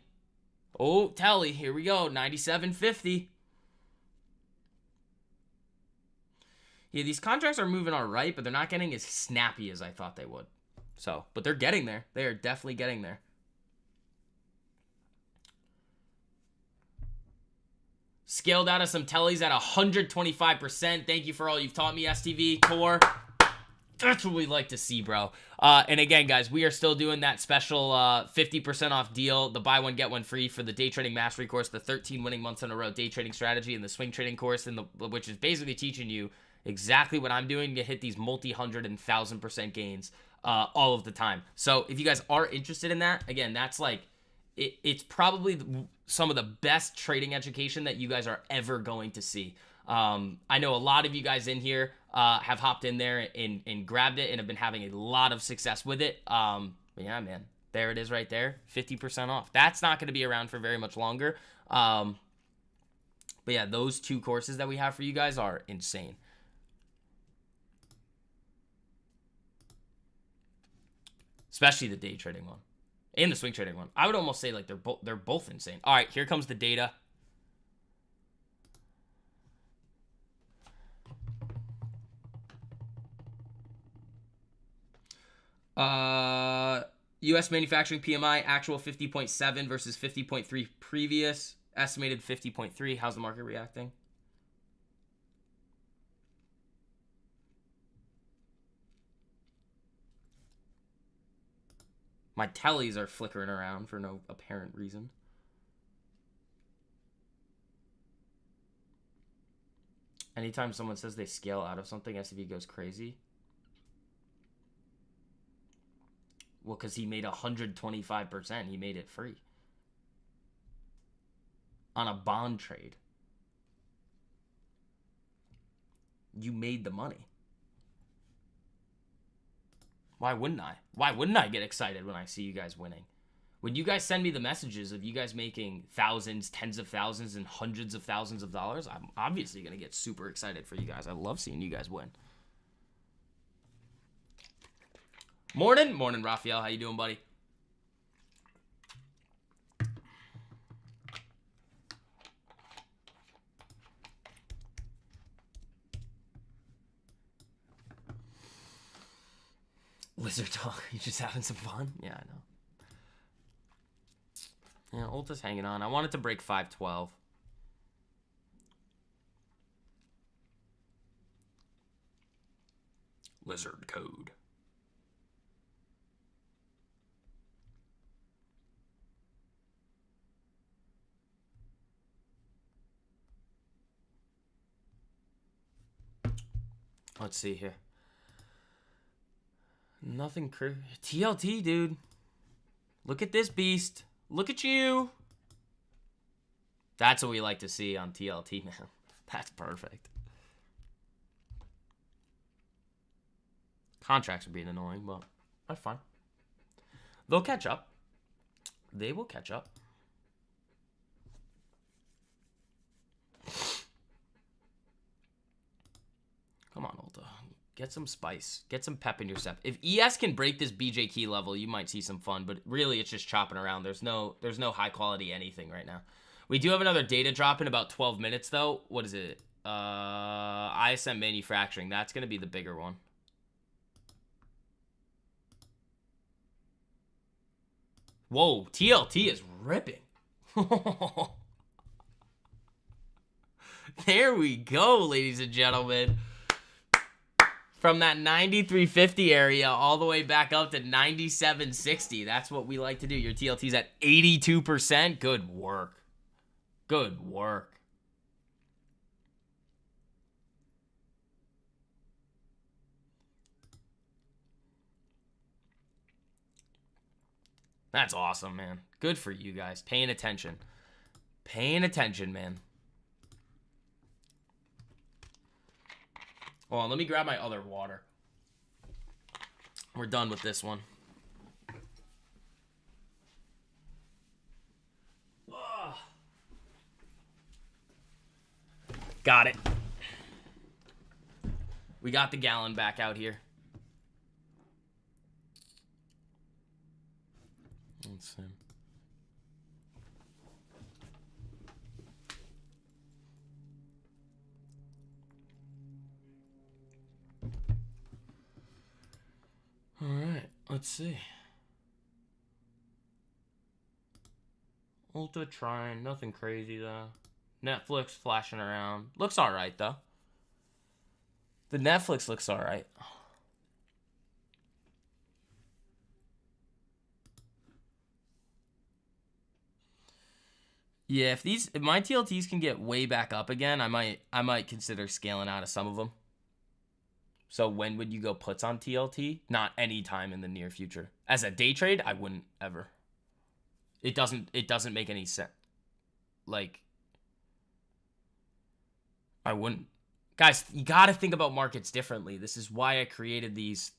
Oh, Tally. Here we go. 97.50. Yeah, these contracts are moving all right, but they're not getting as snappy as I thought they would. So, but they're getting there. They are definitely getting there. Scaled out of some tellies at 125%. Thank you for all you've taught me, STV. Core. That's what we like to see, bro. And again, guys, we are still doing that special 50% off deal, the buy one, get one free for the day trading mastery course, the 13 winning months in a row day trading strategy, and the swing trading course, which is basically teaching you exactly what I'm doing to hit these multi-hundred and 1,000% gains all of the time. So if you guys are interested in that, again, that's like, it's probably some of the best trading education that you guys are ever going to see. I know a lot of you guys in here have hopped in there and grabbed it and have been having a lot of success with it. But yeah, man, there it is right there, 50% off. That's not going to be around for very much longer. But yeah, those two courses that we have for you guys are insane. Especially the day trading one and the swing trading one. I would almost say like they're both insane. All right, here comes the data. U.S. manufacturing PMI, actual 50.7 versus 50.3 previous, estimated 50.3. How's the market reacting? My tellies are flickering around for no apparent reason. Anytime someone says they scale out of something, SCV goes crazy. Well, because he made 125%. He made it free. On a bond trade. You made the money. Why wouldn't I? Why wouldn't I get excited when I see you guys winning? When you guys send me the messages of you guys making thousands, tens of thousands, and hundreds of thousands of dollars, I'm obviously going to get super excited for you guys. I love seeing you guys win. Morning, Raphael. How you doing, buddy? Lizard talk. You just having some fun? Yeah, I know. Yeah, Ulta's hanging on. I wanted to break 512. Lizard code. Let's see here. Nothing crazy. TLT, dude. Look at this beast. Look at you. That's what we like to see on TLT, man. That's perfect. Contracts are being annoying, but that's fine. They'll catch up. They will catch up. Come on, Ulta. Get some spice. Get some pep in your step. If ES can break this BJ Key level, you might see some fun, but really it's just chopping around. There's no high quality anything right now. We do have another data drop in about 12 minutes, though. What is it? ISM manufacturing. That's going to be the bigger one. Whoa, TLT is ripping. There we go, ladies and gentlemen. From that 93.50 area all the way back up to 97.60. That's what we like to do. Your TLT's at 82%. Good work. Good work. That's awesome, man. Good for you guys. Paying attention. Paying attention, man. Hold on, let me grab my other water. We're done with this one. Ugh. Got it. We got the gallon back out here. Let's see. All right, let's see. Ulta trying, nothing crazy though. Netflix flashing around. Looks all right though. The Netflix looks all right. Yeah, if my TLTs can get way back up again, I might consider scaling out of some of them. So when would you go puts on TLT? Not any time in the near future. As a day trade, I wouldn't ever. It doesn't make any sense. Like, I wouldn't. Guys, you got to think about markets differently. This is why I created these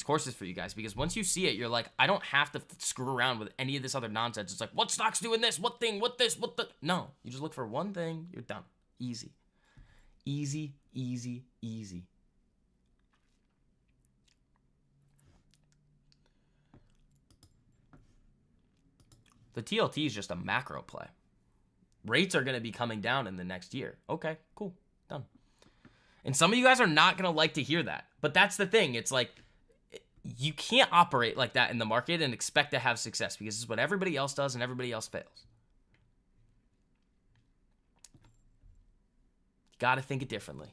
courses for you guys, because once you see it, you're like, I don't have to screw around with any of this other nonsense. It's like, what stock's doing this? What thing? What this? What the? No, you just look for one thing. You're done. Easy. Easy, easy, easy. The TLT is just a macro play. Rates are going to be coming down in the next year. Okay, cool. Done. And some of you guys are not going to like to hear that. But that's the thing. It's like, you can't operate like that in the market and expect to have success, because it's what everybody else does and everybody else fails. You got to think it differently.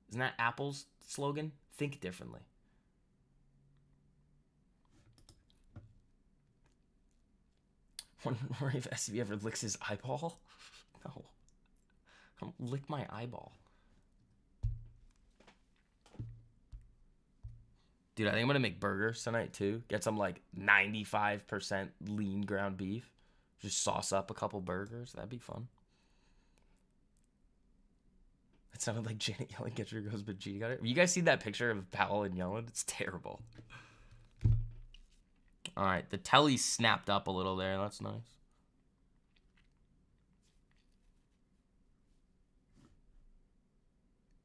Isn't that Apple's slogan? Think differently. Wonder if SCB ever licks his eyeball? No. I don't lick my eyeball. Dude, I think I'm going to make burgers tonight, too. Get some, like, 95% lean ground beef. Just sauce up a couple burgers. That'd be fun. It sounded like Janet yelling, "Get your goes, but G got it." You guys see that picture of Powell and Yellen? It's terrible. All right, the telly snapped up a little there. That's nice.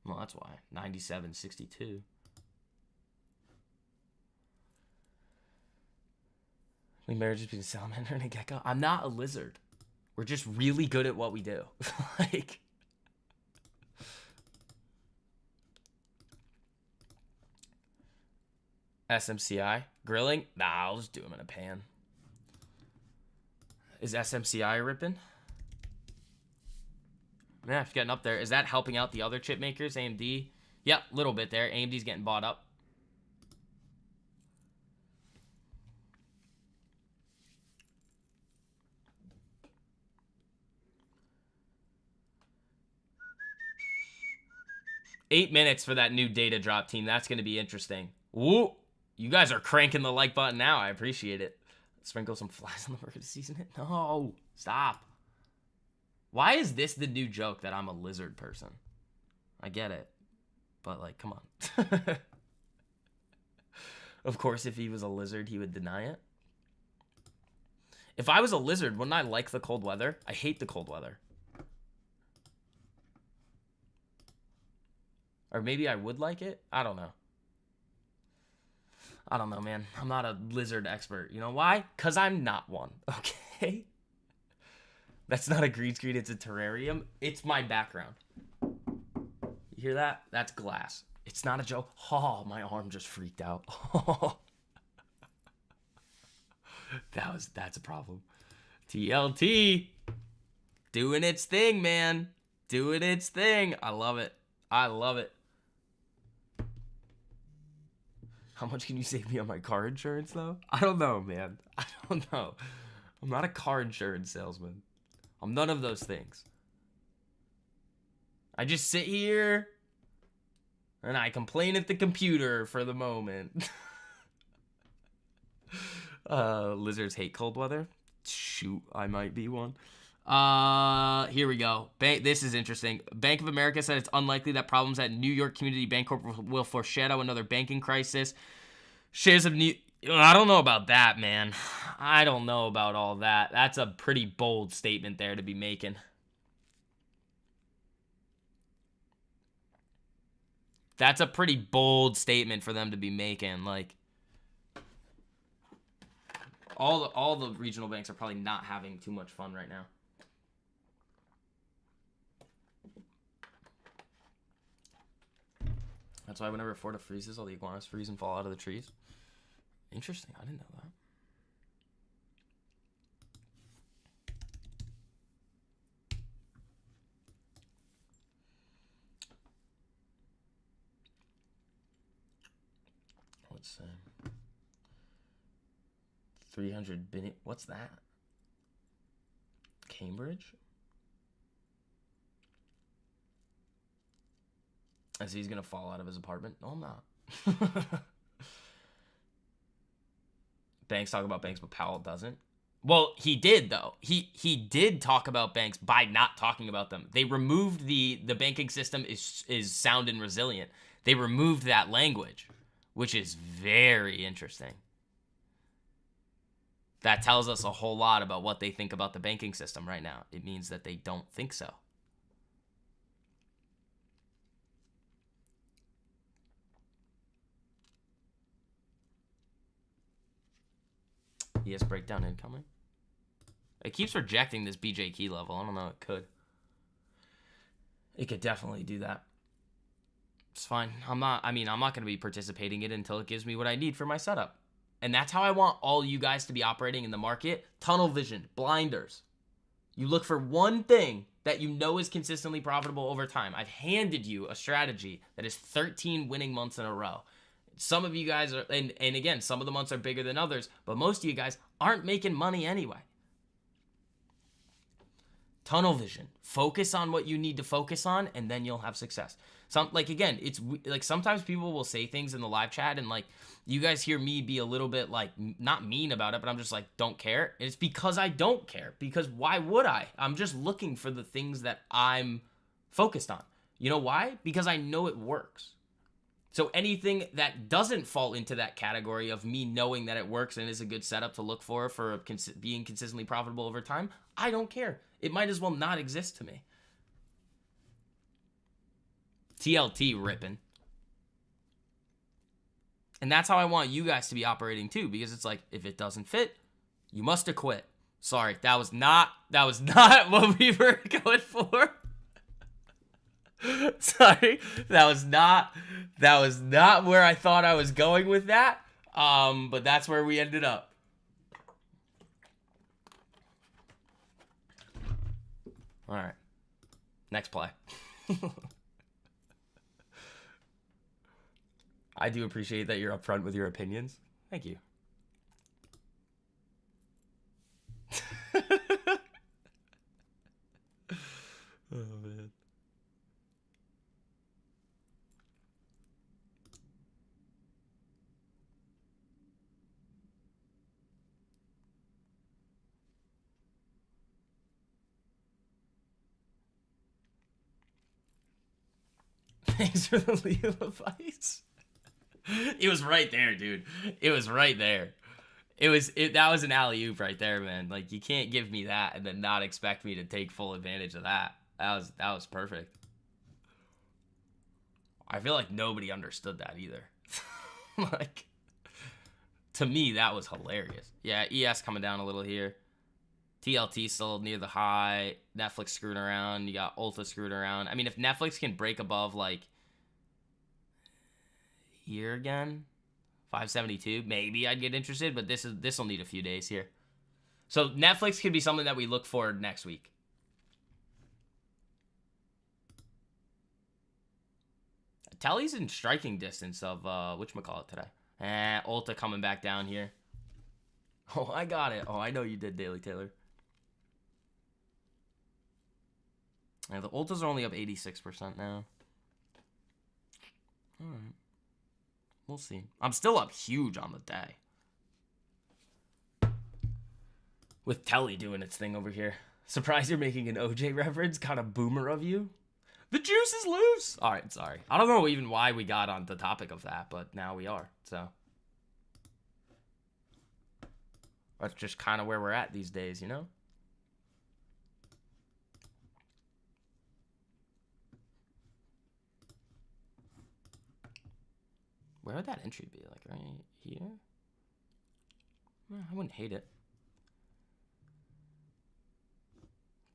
Well, that's why. 97.62. Marriage between a salamander and a gecko. I'm not a lizard. We're just really good at what we do. Like, SMCI grilling? Nah, I'll just do them in a pan. Is SMCI ripping? Yeah, it's getting up there. Is that helping out the other chip makers? AMD? Yep, a little bit there. AMD's getting bought up. Eight minutes for that new data drop, team. That's going to be interesting. Woo! You guys are cranking the like button now. I appreciate it. Sprinkle some flies on the burger to season it. No, stop. Why is this the new joke that I'm a lizard person? I get it, but like, come on. Of course, if he was a lizard, he would deny it. If I was a lizard, wouldn't I like the cold weather? I hate the cold weather. Or maybe I would like it? I don't know. I don't know, man. I'm not a lizard expert. You know why? Because I'm not one, okay? That's not a green screen. It's a terrarium. It's my background. You hear that? That's glass. It's not a joke. Oh, my arm just freaked out. That's a problem. TLT. Doing its thing, man. Doing its thing. I love it. I love it. How much can you save me on my car insurance, though? I don't know, man. I don't know. I'm not a car insurance salesman. I'm none of those things. I just sit here and I complain at the computer for the moment. Lizards hate cold weather. Shoot, I might be one. Here we go. This is interesting. Bank of America said it's unlikely that problems at New York Community Bancorp will foreshadow another banking crisis. Shares of I don't know about that, man. I don't know about all that. That's a pretty bold statement there to be making. That's a pretty bold statement for them to be making. Like, all the regional banks are probably not having too much fun right now. That's why whenever Florida freezes, all the iguanas freeze and fall out of the trees. Interesting. I didn't know that. Let's see. 300 billion. What's that? Cambridge? As he's gonna fall out of his apartment? No, I'm not. Banks talk about Banks, but Powell doesn't. Well, he did though. He did talk about banks by not talking about them. They removed the banking system is sound and resilient. They removed that language, which is very interesting. That tells us a whole lot about what they think about the banking system right now. It means that they don't think so. ES breakdown incoming. It keeps rejecting this BJ key level. I don't know. It could. It could definitely do that. It's fine. I'm not going to be participating in it until it gives me what I need for my setup. And that's how I want all you guys to be operating in the market. Tunnel vision, blinders. You look for one thing that you know is consistently profitable over time. I've handed you a strategy that is 13 winning months in a row. Some of you guys are, and again, some of the months are bigger than others, but most of you guys aren't making money anyway. Tunnel vision. Focus on what you need to focus on, and then you'll have success. Again, it's like sometimes people will say things in the live chat, and like you guys hear me be a little bit like not mean about it, but I'm just like, don't care. And it's because I don't care. Because why would I? I'm just looking for the things that I'm focused on. You know why? Because I know it works. So anything that doesn't fall into that category of me knowing that it works and is a good setup to look for being consistently profitable over time, I don't care. It might as well not exist to me. TLT ripping. And that's how I want you guys to be operating too, because it's like, if it doesn't fit, you must have quit. Sorry, that was not what we were going for. Sorry, that was not where I thought I was going with that. But that's where we ended up. All right. Next play. I do appreciate that you're upfront with your opinions. Thank you. Oh, man. Thanks for the legal advice. It was right there, dude. It was right there. That was an alley-oop right there, man. Like, you can't give me that and then not expect me to take full advantage of that. That was perfect. I feel like nobody understood that either. Like, to me, that was hilarious. Yeah, ES coming down a little here. TLT still near the high. Netflix screwing around. You got Ulta screwing around. I mean, if Netflix can break above, like, here again, 572, maybe I'd get interested, but this will need a few days here. So Netflix could be something that we look for next week. Telly's in striking distance of whatchamacallit today. Ulta coming back down here. Oh, I got it. Oh, I know you did, Daily Taylor. Yeah, the Ultas are only up 86% now. All right. We'll see. I'm still up huge on the day. With Telly doing its thing over here. Surprised you're making an OJ reference? Kind of boomer of you. The juice is loose. All right, sorry. I don't know even why we got on the topic of that, but now we are. So that's just kind of where we're at these days, you know? Where would that entry be? Like right here? I wouldn't hate it.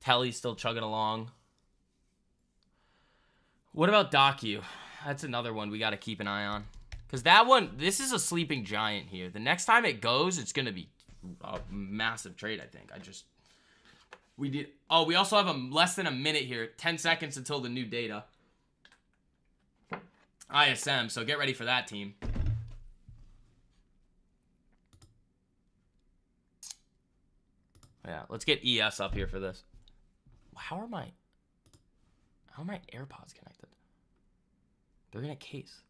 Telly's still chugging along. What about Docu? That's another one we got to keep an eye on. Because that one, this is a sleeping giant here. The next time it goes, it's going to be a massive trade, I think. We also have less than a minute here. 10 seconds until the new data. ISM, so get ready for that, team. Yeah, let's get ES up here for this. How are my AirPods connected? They're in a case.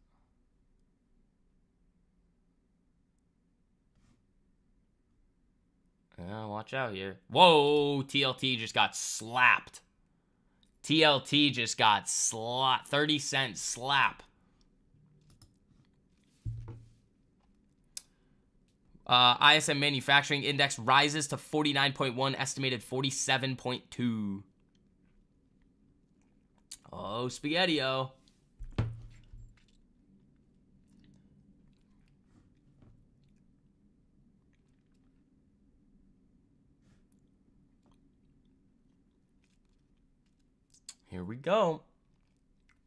Watch out here. Whoa, TLT just got slapped. TLT just got slapped. 30-cent slap. ISM Manufacturing Index rises to 49.1, estimated 47.2. Oh, Spaghetti-O. Here we go.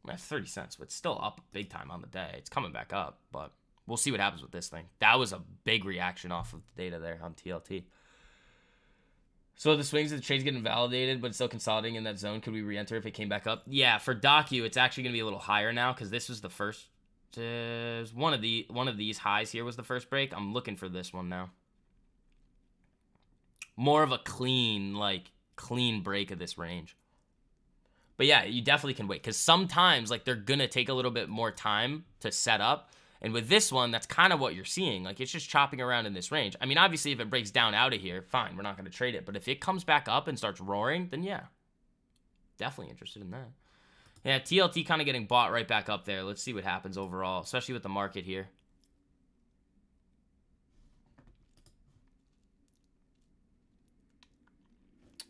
That's 30 cents, but it's still up big time on the day. It's coming back up, but we'll see what happens with this thing. That was a big reaction off of the data there on TLT. So the swings of the trade's getting validated, but it's still consolidating in that zone. Could we re-enter if it came back up? Yeah, for Docu, it's actually going to be a little higher now because this was the first. One of these highs here was the first break. I'm looking for this one now. More of a clean break of this range. But yeah, you definitely can wait because sometimes they're going to take a little bit more time to set up. And with this one, that's kind of what you're seeing. It's just chopping around in this range. I mean, obviously, if it breaks down out of here, fine, we're not going to trade it. But if it comes back up and starts roaring, then yeah, definitely interested in that. Yeah, TLT kind of getting bought right back up there. Let's see what happens overall, especially with the market here.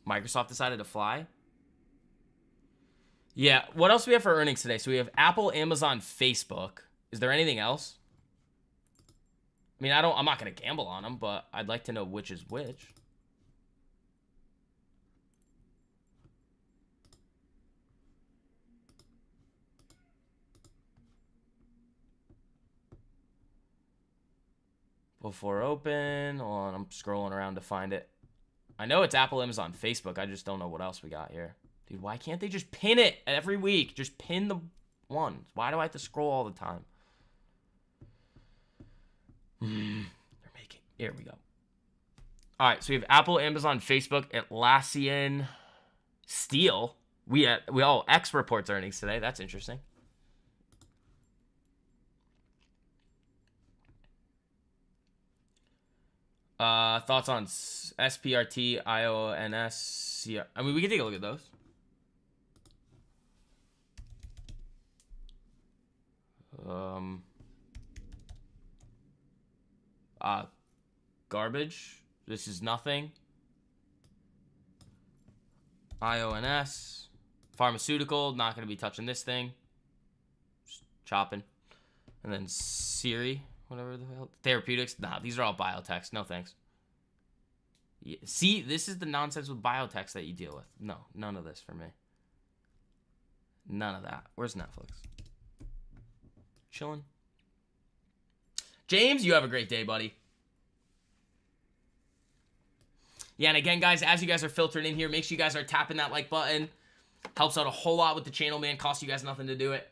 Microsoft decided to fly. Yeah, what else do we have for earnings today? So we have Apple, Amazon, Facebook. Is there anything else? I mean, I'm not going to gamble on them, but I'd like to know which is which. Before open, hold on, I'm scrolling around to find it. I know it's Apple, Amazon, Facebook. I just don't know what else we got here. Dude, why can't they just pin it every week? Just pin the ones. Why do I have to scroll all the time? They're making. Here we go. All right, so we have Apple, Amazon, Facebook, Atlassian, Steel. We all X reports earnings today. That's interesting. Thoughts on SPRT, IONS, CR. I mean, we can take a look at those. Garbage. This is nothing. IONS. Pharmaceutical. Not going to be touching this thing. Just chopping. And then Siri. Whatever the hell. Therapeutics. Nah, these are all biotechs. No thanks. Yeah, see, this is the nonsense with biotechs that you deal with. No, none of this for me. None of that. Where's Netflix? Chilling. James, you have a great day, buddy. Yeah, and again, guys, as you guys are filtering in here, make sure you guys are tapping that like button. Helps out a whole lot with the channel, man. Costs you guys nothing to do it.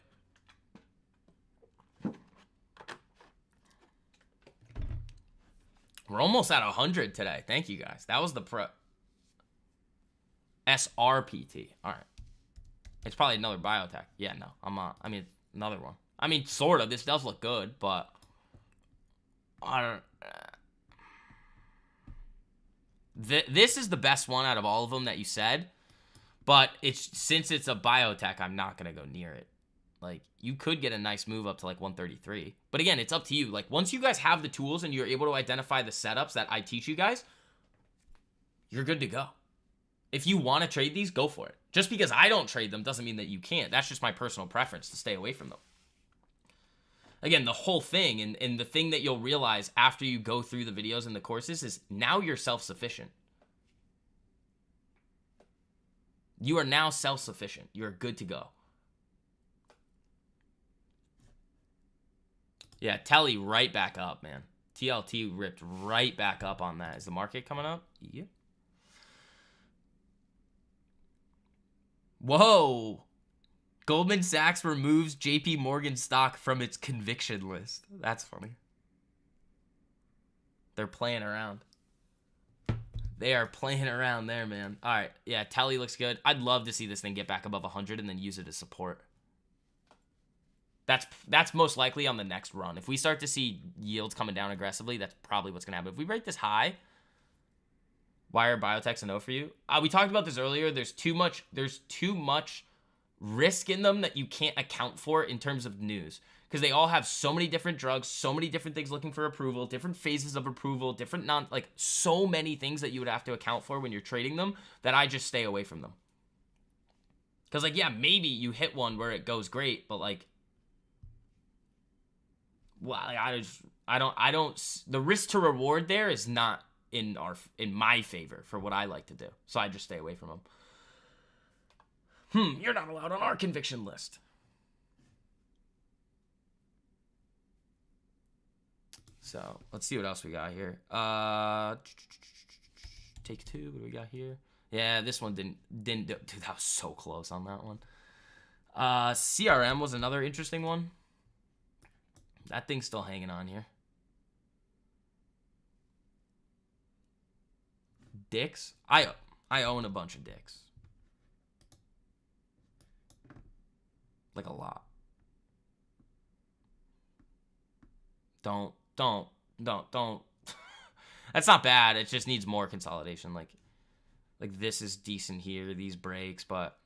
We're almost at 100 today. Thank you, guys. That was the pro. SRPT. All right. It's probably another biotech. Yeah, no. I mean, another one. I mean, sort of. This does look good, but I don't. This is the best one out of all of them that you said, but since it's a biotech, I'm not gonna go near it. You could get a nice move up to 133, but again, it's up to you. Once you guys have the tools and you're able to identify the setups that I teach you guys, you're good to go. If you want to trade these, go for it. Just because I don't trade them doesn't mean that you can't. That's just my personal preference to stay away from them. Again, the whole thing and the thing that you'll realize after you go through the videos and the courses is now you're self-sufficient. You are now self-sufficient. You're good to go. Yeah, Telly right back up, man. TLT ripped right back up on that. Is the market coming up? Yep. Whoa. Goldman Sachs removes JP Morgan stock from its conviction list. That's funny. They're playing around. They are playing around there, man. All right. Yeah, Telly looks good. I'd love to see this thing get back above 100 and then use it as support. That's most likely on the next run. If we start to see yields coming down aggressively, that's probably what's going to happen. If we break this high, why are biotechs a no for you? We talked about this earlier. There's too much risk in them that you can't account for in terms of news. Because they all have so many different drugs, so many different things looking for approval, different phases of approval, different so many things that you would have to account for when you're trading them that I just stay away from them. Because, yeah, maybe you hit one where it goes great, but, well, I don't, the risk to reward there is not in my favor for what I like to do. So I just stay away from them. You're not allowed on our conviction list. So let's see what else we got here. Take two. What do we got here? Yeah, this one didn't do. Dude, that was so close on that one. CRM was another interesting one. That thing's still hanging on here. Dicks. I own a bunch of dicks. Like a lot. Don't. That's not bad. It just needs more consolidation. Like this is decent here, these breaks, but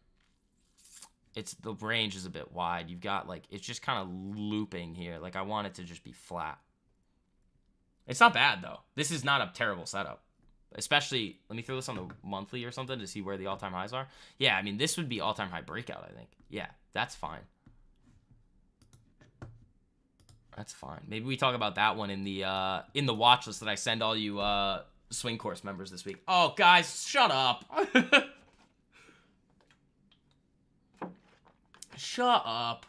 the range is a bit wide. You've got it's just kind of looping here. I want it to just be flat. It's not bad though. This is not a terrible setup. Especially, let me throw this on the monthly or something to see where the all-time highs are. Yeah, I mean, this would be all-time high breakout, I think. Yeah, that's fine. That's fine. Maybe we talk about that one in the watch list that I send all you swing course members this week. Oh, guys, shut up. Shut up.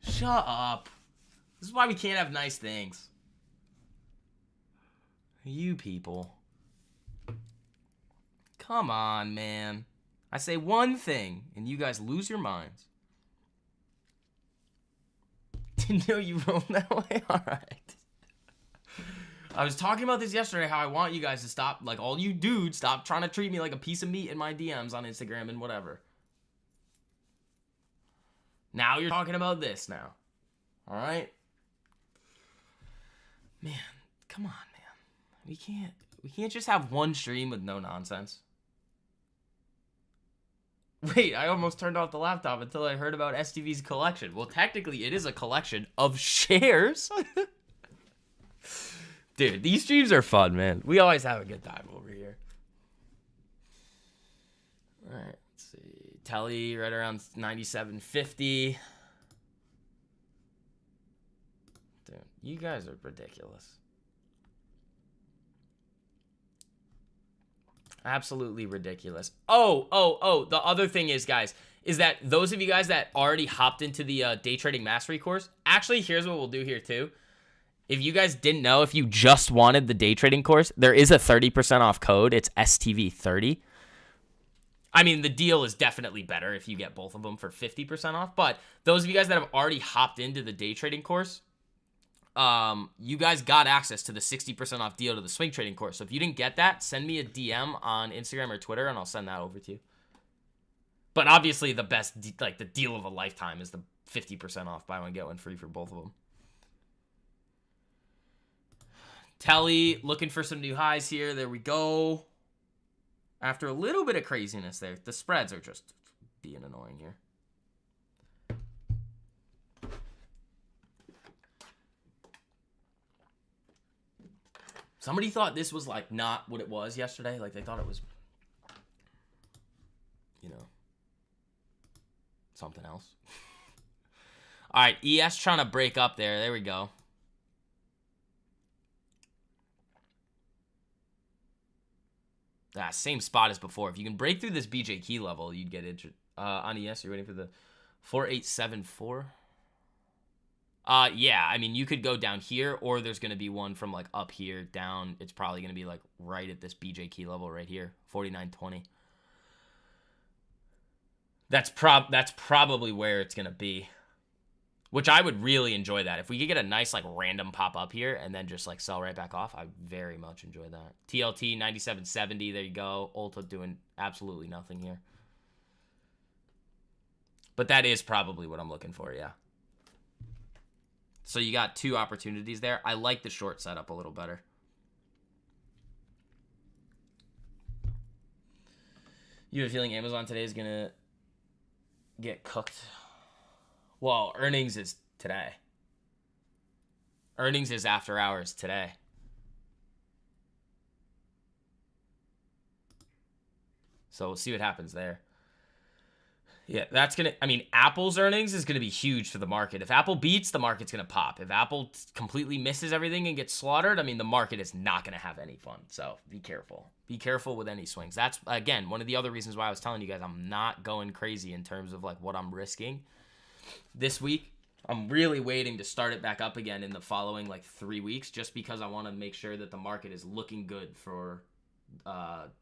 Shut up. This is why we can't have nice things. You people. Come on, man. I say one thing, and you guys lose your minds. Didn't know you rolled that way? All right. I was talking about this yesterday, how I want you guys to stop, all you dudes, stop trying to treat me like a piece of meat in my DMs on Instagram and whatever. Now you're talking about this now. All right? Man, come on, man. We can't just have one stream with no nonsense. Wait, I almost turned off the laptop until I heard about STV's collection. Well, technically, it is a collection of shares. Dude, these streams are fun, man. We always have a good time over here. All right, let's see. Telly right around 97.50. Dude, you guys are ridiculous. Absolutely ridiculous. Oh, the other thing is, guys, is that those of you guys that already hopped into the day trading mastery course, actually, here's what we'll do here too. If you guys didn't know, if you just wanted the day trading course, there is a 30% off code. It's STV30. I mean, the deal is definitely better if you get both of them for 50% off. But those of you guys that have already hopped into the day trading course, you guys got access to the 60% off deal to the swing trading course. So if you didn't get that, send me a DM on Instagram or Twitter and I'll send that over to you. But obviously the best, the deal of a lifetime is the 50% off, buy one, get one free for both of them. Telly looking for some new highs here. There we go. After a little bit of craziness there, the spreads are just being annoying here. Somebody thought this was not what it was yesterday. They thought it was, something else. All right, ES trying to break up there. There we go. Same spot as before. If you can break through this BJ key level, you'd get on ES. You're waiting for the 4874. Yeah, I mean, you could go down here, or there's going to be one from up here down. It's probably going to be right at this BJ key level right here, 4920. That's probably where it's going to be. which I would really enjoy that. If we could get a nice, like, random pop up here and then just, like, sell right back off, I very much enjoy that. TLT 97.70, there you go. Ulta doing absolutely nothing here. But that is probably what I'm looking for, yeah. So you got 2 opportunities there. I like the short setup a little better. You have a feeling Amazon today is going to get cooked? Well, earnings is today. Earnings is after hours today. So we'll see what happens there. Yeah, that's going to... I mean, Apple's earnings is going to be huge for the market. If Apple beats, the market's going to pop. If Apple completely misses everything and gets slaughtered, I mean, the market is not going to have any fun. So be careful. Be careful with any swings. That's, again, one of the other reasons why I was telling you guys I'm not going crazy in terms of, like, what I'm risking this week. I'm really waiting to start it back up again in the following, like, 3 weeks just because I want to make sure that the market is looking good for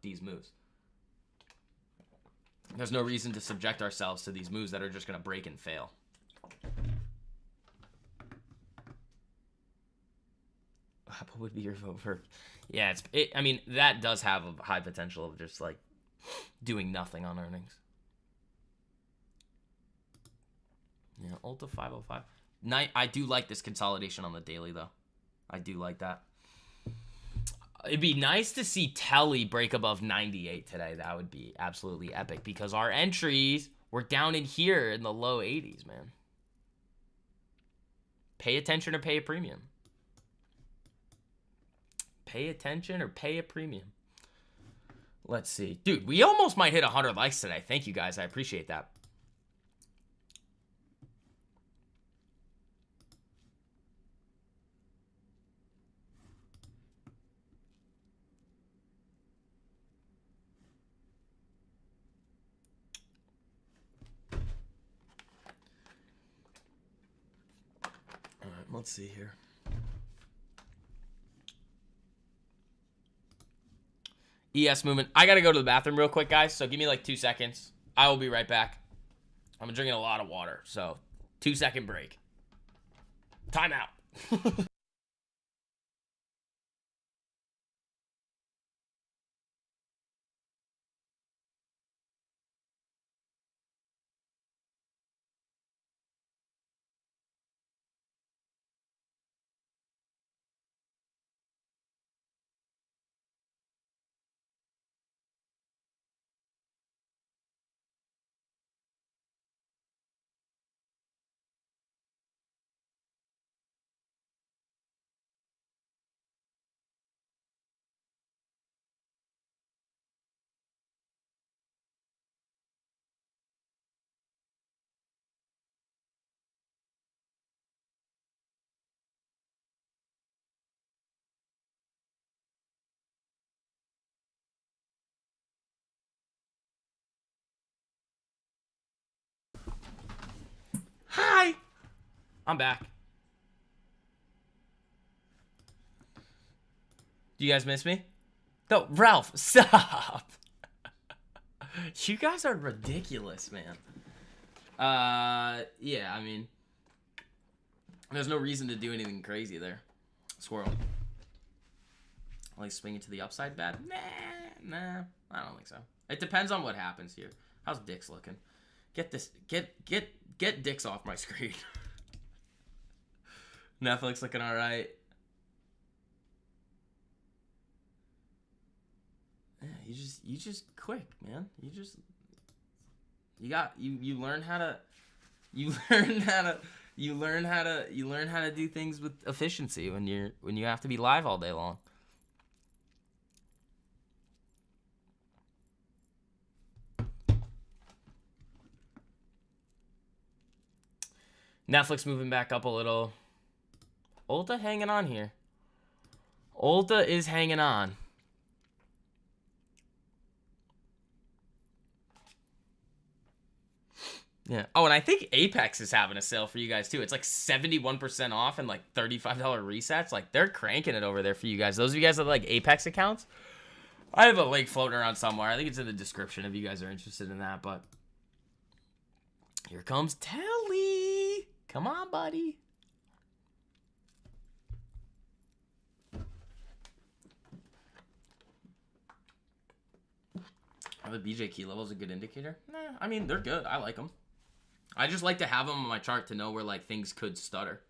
these moves. There's no reason to subject ourselves to these moves that are just going to break and fail. Apple would be your vote for... Yeah, I mean, that does have a high potential of just, like, doing nothing on earnings. Yeah, Ulta 505. I do like this consolidation on the daily, though. I do like that. It'd be nice to see Telly break above 98 today. That would be absolutely epic because our entries were down in here in the low 80s, man. Pay attention or pay a premium. Pay attention or pay a premium. Let's see. Dude, we almost might hit 100 likes today. Thank you, guys. I appreciate that. Let's see here. ES movement. I got to go to the bathroom real quick, guys. So give me like 2 seconds. I will be right back. I'm drinking a lot of water. So 2-second break. Time out. Hi. I'm back. Do you guys miss me? No, Ralph, stop. You guys are ridiculous, man. Yeah, I mean, there's no reason to do anything crazy there. Squirrel. Like swinging to the upside bad? Nah, I don't think so. It depends on what happens here. How's Dick's looking? Get this, get Dick's off my screen. Netflix looking all right. Yeah, you just quick, man. You learn how to do things with efficiency when you have to be live all day long. Netflix moving back up a little. Ulta hanging on here. Ulta is hanging on. Yeah. Oh, and I think Apex is having a sale for you guys too. It's like 71% off and like $35 resets. Like they're cranking it over there for you guys. Those of you guys that like Apex accounts, I have a link floating around somewhere. I think it's in the description if you guys are interested in that. But here comes Telly. Come on, buddy. Are the BJ key levels a good indicator? Nah, I mean, they're good. I like them. I just like to have them on my chart to know where, like, things could stutter.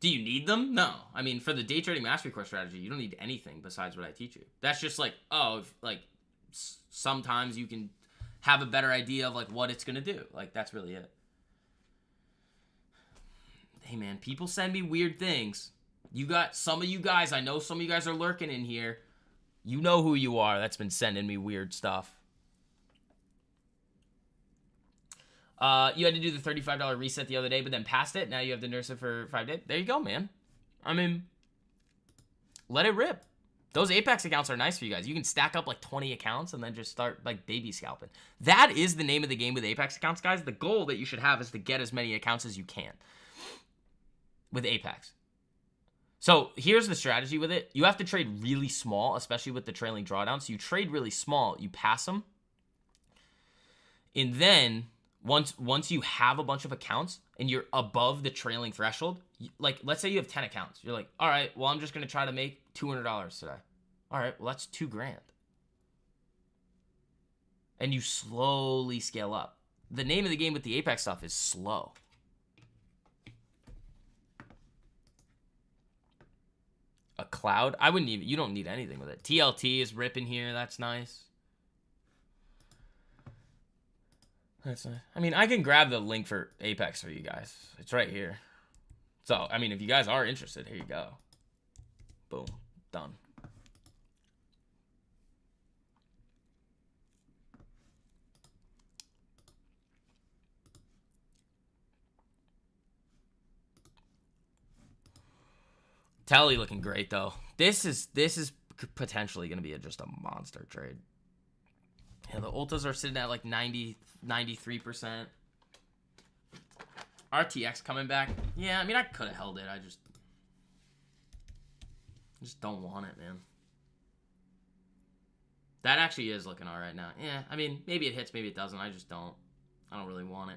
Do you need them? No. I mean, for the day trading mastery course strategy, you don't need anything besides what I teach you. That's just like, oh, if, like, sometimes you can have a better idea of, like, what it's going to do. Like, that's really it. Hey, man, people send me weird things. You got some of you guys, I know some of you guys are lurking in here. You know who you are that's been sending me weird stuff. You had to do the $35 reset the other day, but then passed it. Now you have to nurse it for 5 days. There you go, man. I mean, let it rip. Those Apex accounts are nice for you guys. You can stack up like 20 accounts and then just start like baby scalping. That is the name of the game with Apex accounts, guys. The goal that you should have is to get as many accounts as you can with Apex. So here's the strategy with it. You have to trade really small, especially with the trailing drawdown. So you trade really small, you pass them. And then once you have a bunch of accounts and you're above the trailing threshold, like let's say you have 10 accounts. You're like, all right, well, I'm just going to try to make $200 today. All right, well, that's $2,000. And you slowly scale up. The name of the game with the Apex stuff is slow. A cloud? I wouldn't even, you don't need anything with it. TLT is ripping here. That's nice. That's nice. I mean, I can grab the link for Apex for you guys. It's right here. So, I mean, if you guys are interested, here you go. Boom. Done. Telly looking great, though. This is potentially going to be just a monster trade. Yeah, the ultas are sitting at like 90, 93%. RTX coming back. Yeah, I mean, I could have held it. I just don't want it, man. That actually is looking all right now. Yeah, I mean, maybe it hits, maybe it doesn't. I just don't. I don't really want it.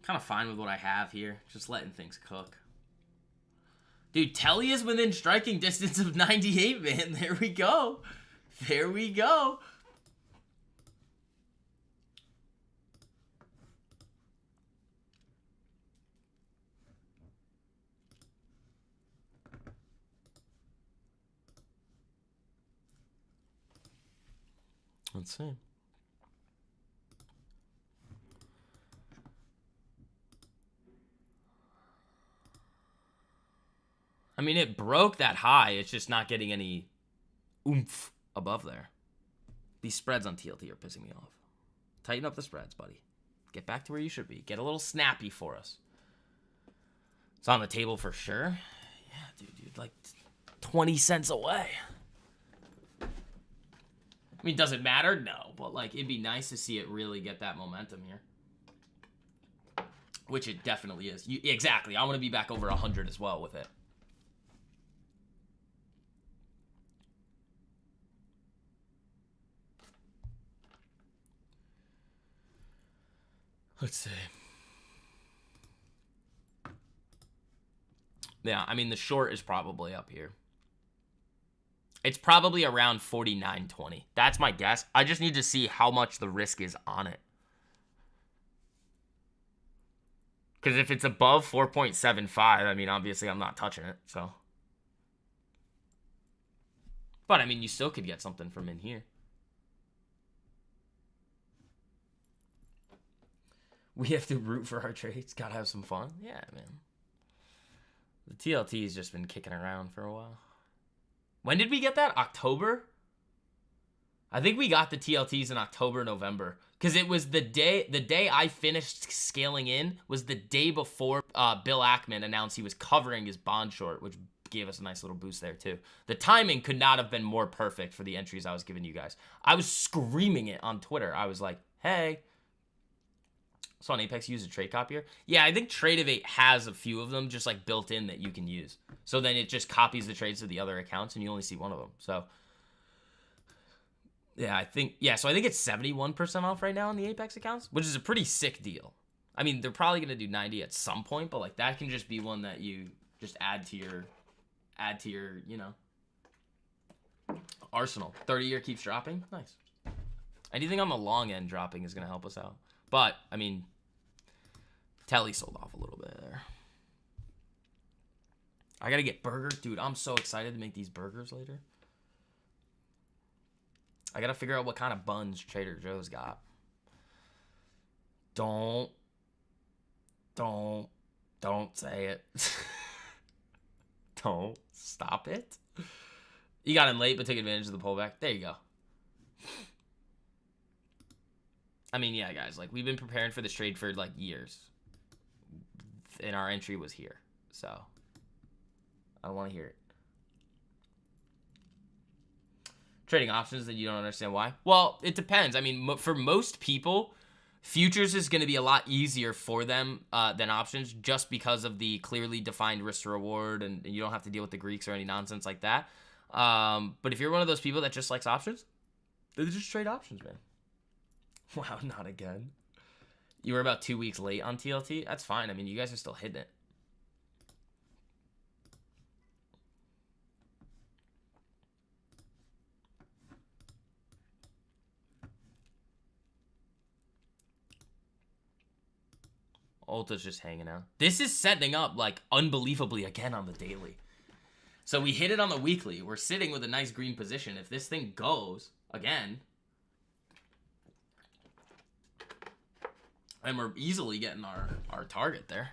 Kind of fine with what I have here. Just letting things cook. Dude, Telly is within striking distance of 98, man. There we go. There we go. Let's see. I mean, it broke that high. It's just not getting any oomph above there. These spreads on TLT are pissing me off. Tighten up the spreads, buddy. Get back to where you should be. Get a little snappy for us. It's on the table for sure. Yeah, dude, like 20 cents away. I mean, does it matter? No, but like it'd be nice to see it really get that momentum here. Which it definitely is. Exactly. I want to be back over 100 as well with it. Let's see. Yeah, I mean, the short is probably up here. It's probably around 49.20. That's my guess. I just need to see how much the risk is on it. Because if it's above 4.75, I mean, obviously I'm not touching it, so. But, I mean, you still could get something from in here. We have to root for our trades. Gotta have some fun. Yeah, man. The TLT has just been kicking around for a while. When did we get that? October? I think we got the TLTs in October, November. Because it was the day I finished scaling in was the day before Bill Ackman announced he was covering his bond short, which gave us a nice little boost there too. The timing could not have been more perfect for the entries I was giving you guys. I was screaming it on Twitter. I was like, hey. So on Apex, use a trade copier. Yeah, I think Tradeovate has a few of them just like built in that you can use. So then it just copies the trades to the other accounts and you only see one of them. So Yeah, I think, yeah, so I think it's 71% off right now on the Apex accounts, which is a pretty sick deal. I mean, they're probably going to do 90 at some point, but like that can just be one that you just add to your, you know, arsenal. 30-year keeps dropping. Nice. Anything on the long end dropping is going to help us out. But, I mean, Telly sold off a little bit there. I got to get burgers. Dude, I'm so excited to make these burgers later. I got to figure out what kind of buns Trader Joe's got. Don't say it. Don't stop it. You got in late, but took advantage of the pullback. There you go. I mean, yeah, guys, like we've been preparing for this trade for like years, and our entry was here, so I don't want to hear it. Trading options that you don't understand why? Well, it depends. I mean, for most people, futures is going to be a lot easier for them than options just because of the clearly defined risk to reward, and you don't have to deal with the Greeks or any nonsense like that. But if you're one of those people that just likes options, then just trade options, man. Wow, not again. You were about 2 weeks late on TLT? That's fine. I mean, you guys are still hitting it. Ulta's just hanging out. This is setting up, like, unbelievably again on the daily. So we hit it on the weekly. We're sitting with a nice green position. If this thing goes, again, and we're easily getting our target there.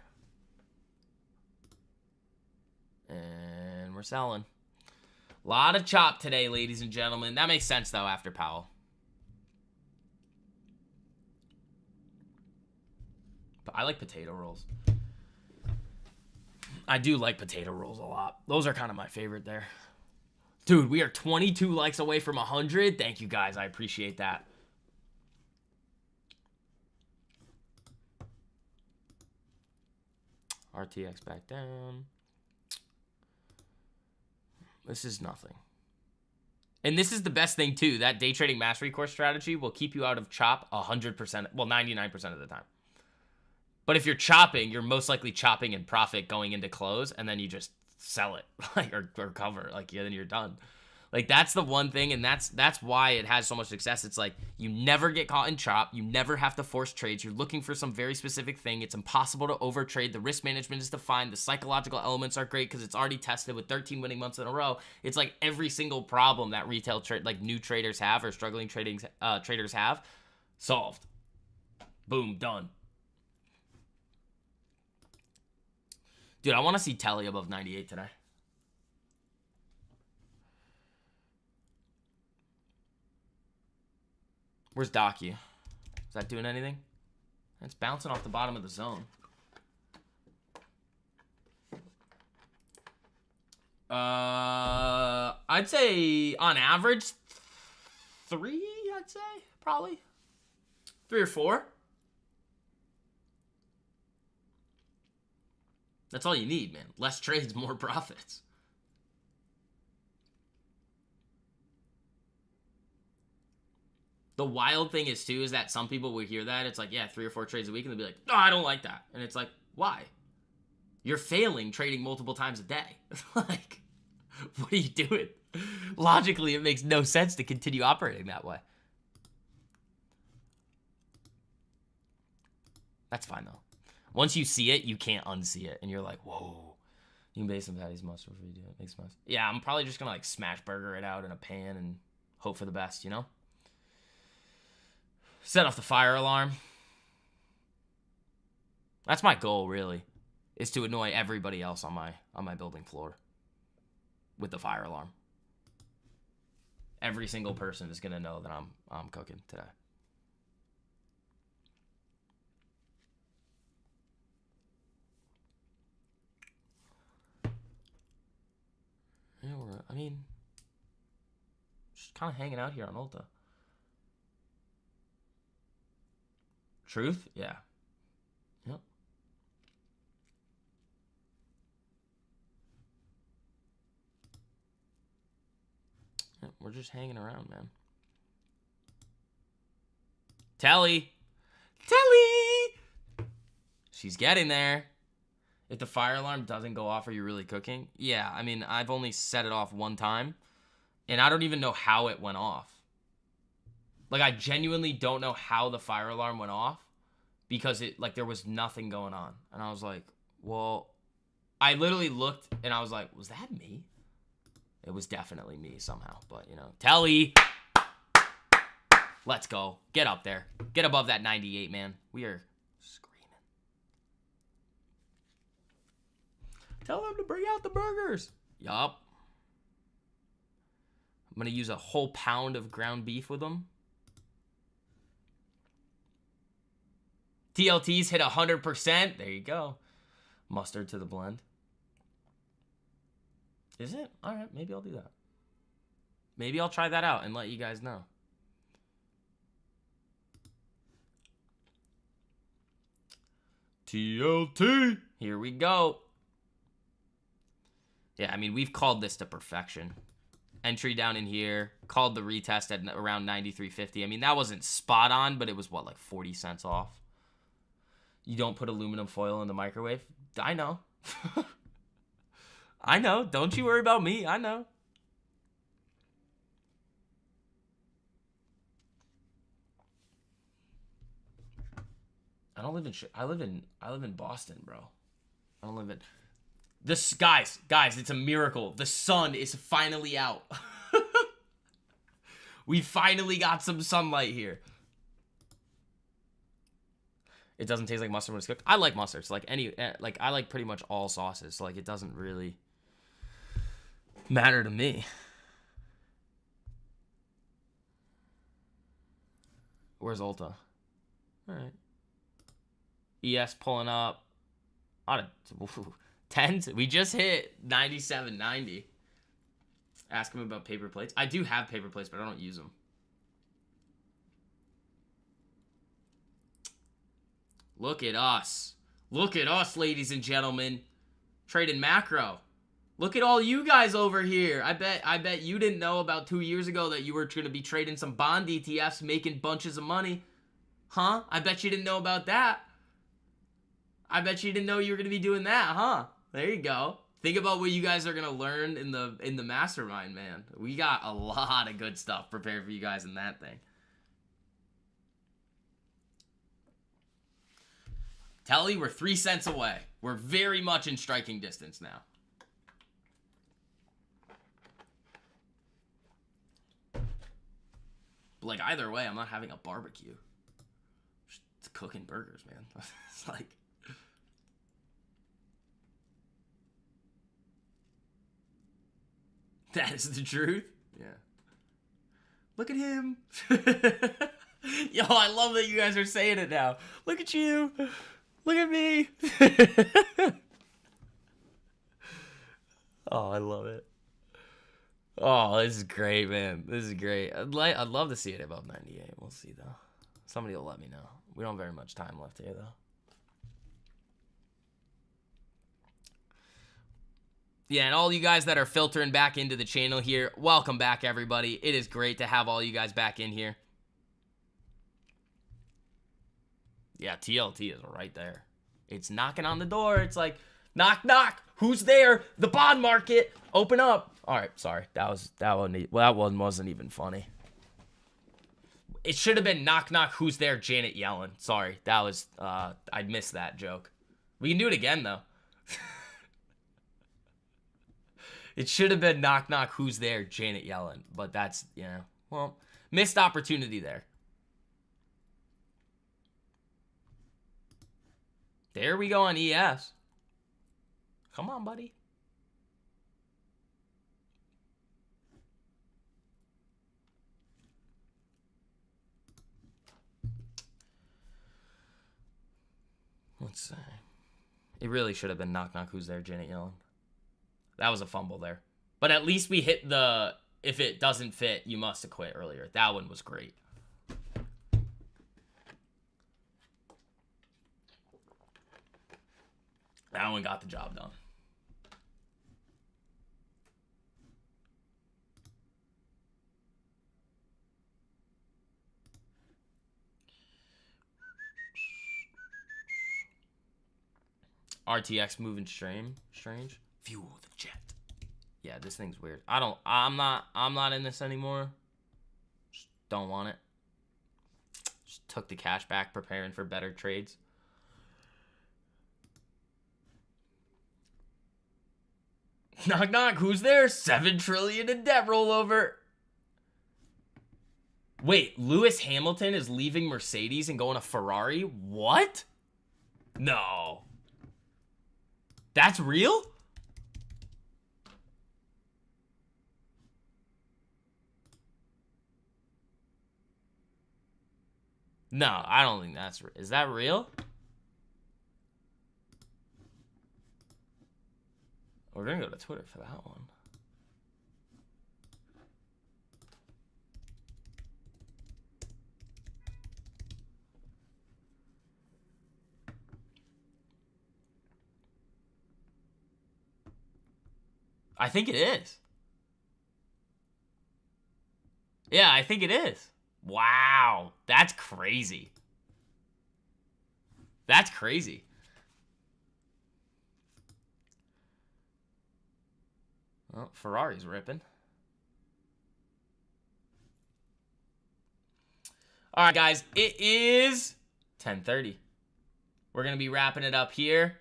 And we're selling. A lot of chop today, ladies and gentlemen. That makes sense, though, after Powell. But I like potato rolls. I do like potato rolls a lot. Those are kind of my favorite there. Dude, we are 22 likes away from 100. Thank you, guys. I appreciate that. RTX back down. This is nothing. And this is the best thing, too. That day trading mastery course strategy will keep you out of chop 100%, well, 99% of the time. But if you're chopping, you're most likely chopping in profit going into close, and then you just sell it, like or cover, like yeah, then you're done. Like that's the one thing, and that's why it has so much success. It's like you never get caught in chop, you never have to force trades. You're looking for some very specific thing. It's impossible to overtrade. The risk management is defined. The psychological elements are great because it's already tested with 13 winning months in a row. It's like every single problem that retail trade, like new traders have or struggling traders have, solved. Boom, done. Dude, I want to see Telly above 98 today. Where's Docu? Is that doing anything? It's bouncing off the bottom of the zone. I'd say on average 3, I'd say, probably. 3 or 4. That's all you need, man. Less trades, more profits. The wild thing is, too, is that some people will hear that. It's like, yeah, 3 or 4 trades a week, and they'll be like, no, I don't like that. And it's like, why? You're failing trading multiple times a day. Like, what are you doing? Logically, it makes no sense to continue operating that way. That's fine, though. Once you see it, you can't unsee it. And you're like, whoa. You can base some patties mustard before you do it. Makes sense. Yeah, I'm probably just going to, like, smash burger it out in a pan and hope for the best, you know? Set off the fire alarm. That's my goal, really, is to annoy everybody else on my building floor with the fire alarm. Every single person is gonna know that I'm cooking today. Yeah, I mean, just kind of hanging out here on Ulta. Truth? Yeah. Yep. Yeah, we're just hanging around, man. Telly. Telly! She's getting there. If the fire alarm doesn't go off, are you really cooking? Yeah, I mean, I've only set it off one time, and I don't even know how it went off. Like, I genuinely don't know how the fire alarm went off because there was nothing going on. And I was like, well, I literally looked, and I was like, was that me? It was definitely me somehow, but, Telly! Let's go. Get up there. Get above that 98, man. We are screaming. Tell them to bring out the burgers. Yup. I'm going to use a whole pound of ground beef with them. TLTs hit 100%. There you go. Mustard to the blend. Is it? All right, maybe I'll do that. Maybe I'll try that out and let you guys know. TLT. Here we go. Yeah, I mean, we've called this to perfection. Entry down in here. Called the retest at around 93.50. I mean, that wasn't spot on, but it was, what, like 40 cents off? You don't put aluminum foil in the microwave? I know. I know. Don't you worry about me. I know. I don't live in I live in Boston, bro. I don't live in this. Guys, it's a miracle. The sun is finally out. We finally got some sunlight here. It doesn't taste like mustard when it's cooked. I like mustard. So I like pretty much all sauces. So it doesn't really matter to me. Where's Ulta? All right. ES pulling up. Tens. We just hit 97.90. Ask him about paper plates. I do have paper plates, but I don't use them. Look at us. Look at us, ladies and gentlemen. Trading macro. Look at all you guys over here. I bet you didn't know about 2 years ago that you were going to be trading some bond ETFs, making bunches of money. Huh? I bet you didn't know about that. I bet you didn't know you were going to be doing that, huh? There you go. Think about what you guys are going to learn in the mastermind, man. We got a lot of good stuff prepared for you guys in that thing. Telly, we're 3 cents away. We're very much in striking distance now. But like, either way, I'm not having a barbecue. Just cooking burgers, man. It's like... That is the truth? Yeah. Look at him. Yo, I love that you guys are saying it now. Look at you. Look at me. Oh, I love it. Oh, this is great, man. This is great. I'd love to see it above 98. We'll see, though. Somebody will let me know. We don't have very much time left here, though. Yeah, and all you guys that are filtering back into the channel here, welcome back, everybody. It is great to have all you guys back in here. Yeah, TLT is right there. It's knocking on the door. It's like, knock, knock. Who's there? The bond market. Open up. All right, sorry. That one wasn't even funny. It should have been knock, knock. Who's there? Janet Yellen. Sorry, that was I missed that joke. We can do it again though. It should have been knock, knock. Who's there? Janet Yellen. But that's, well, missed opportunity there. There we go on ES. Come on, buddy. Let's see. It really should have been knock, knock. Who's there? Janet Yellen. That was a fumble there. But at least we hit the, if it doesn't fit, you must have quit earlier. That one was great. That one got the job done. RTX moving strange. Fuel the jet. Yeah, this thing's weird. I'm not in this anymore. Just don't want it. Just took the cash back, preparing for better trades. Knock knock, who's there? 7 trillion in debt rollover. Wait, Lewis Hamilton is leaving Mercedes and going to Ferrari? What? No. That's real? No, I don't think that's real. Is that real? We're gonna go to Twitter for that one. I think it is. Yeah, I think it is. Wow, that's crazy. That's crazy. Well, Ferrari's ripping. All right, guys, it is 10:30. We're going to be wrapping it up here.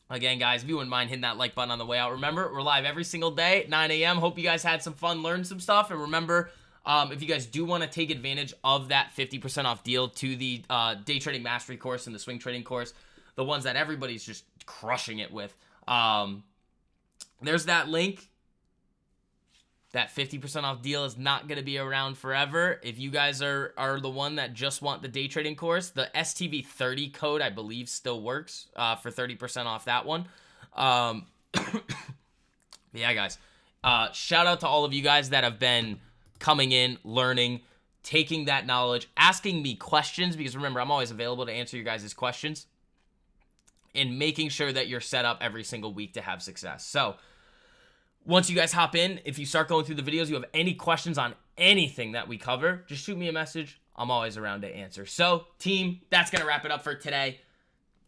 Again, guys, if you wouldn't mind hitting that like button on the way out. Remember, we're live every single day at 9 a.m. Hope you guys had some fun, learned some stuff. And remember, if you guys do want to take advantage of that 50% off deal to the Day Trading Mastery course and the Swing Trading course, the ones that everybody's just crushing it with, there's that link. That 50% off deal is not going to be around forever. If you guys are the one that just want the day trading course, the STV30 code, I believe, still works for 30% off that one. Yeah, guys. Shout out to all of you guys that have been coming in, learning, taking that knowledge, asking me questions, because remember, I'm always available to answer your guys' questions, and making sure that you're set up every single week to have success. So, once you guys hop in, if you start going through the videos, you have any questions on anything that we cover, just shoot me a message. I'm always around to answer. So, team, that's going to wrap it up for today.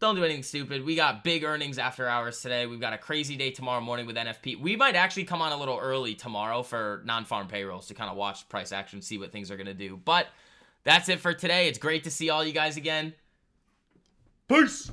Don't do anything stupid. We got big earnings after hours today. We've got a crazy day tomorrow morning with NFP. We might actually come on a little early tomorrow for non-farm payrolls to kind of watch price action, see what things are going to do. But that's it for today. It's great to see all you guys again. Peace!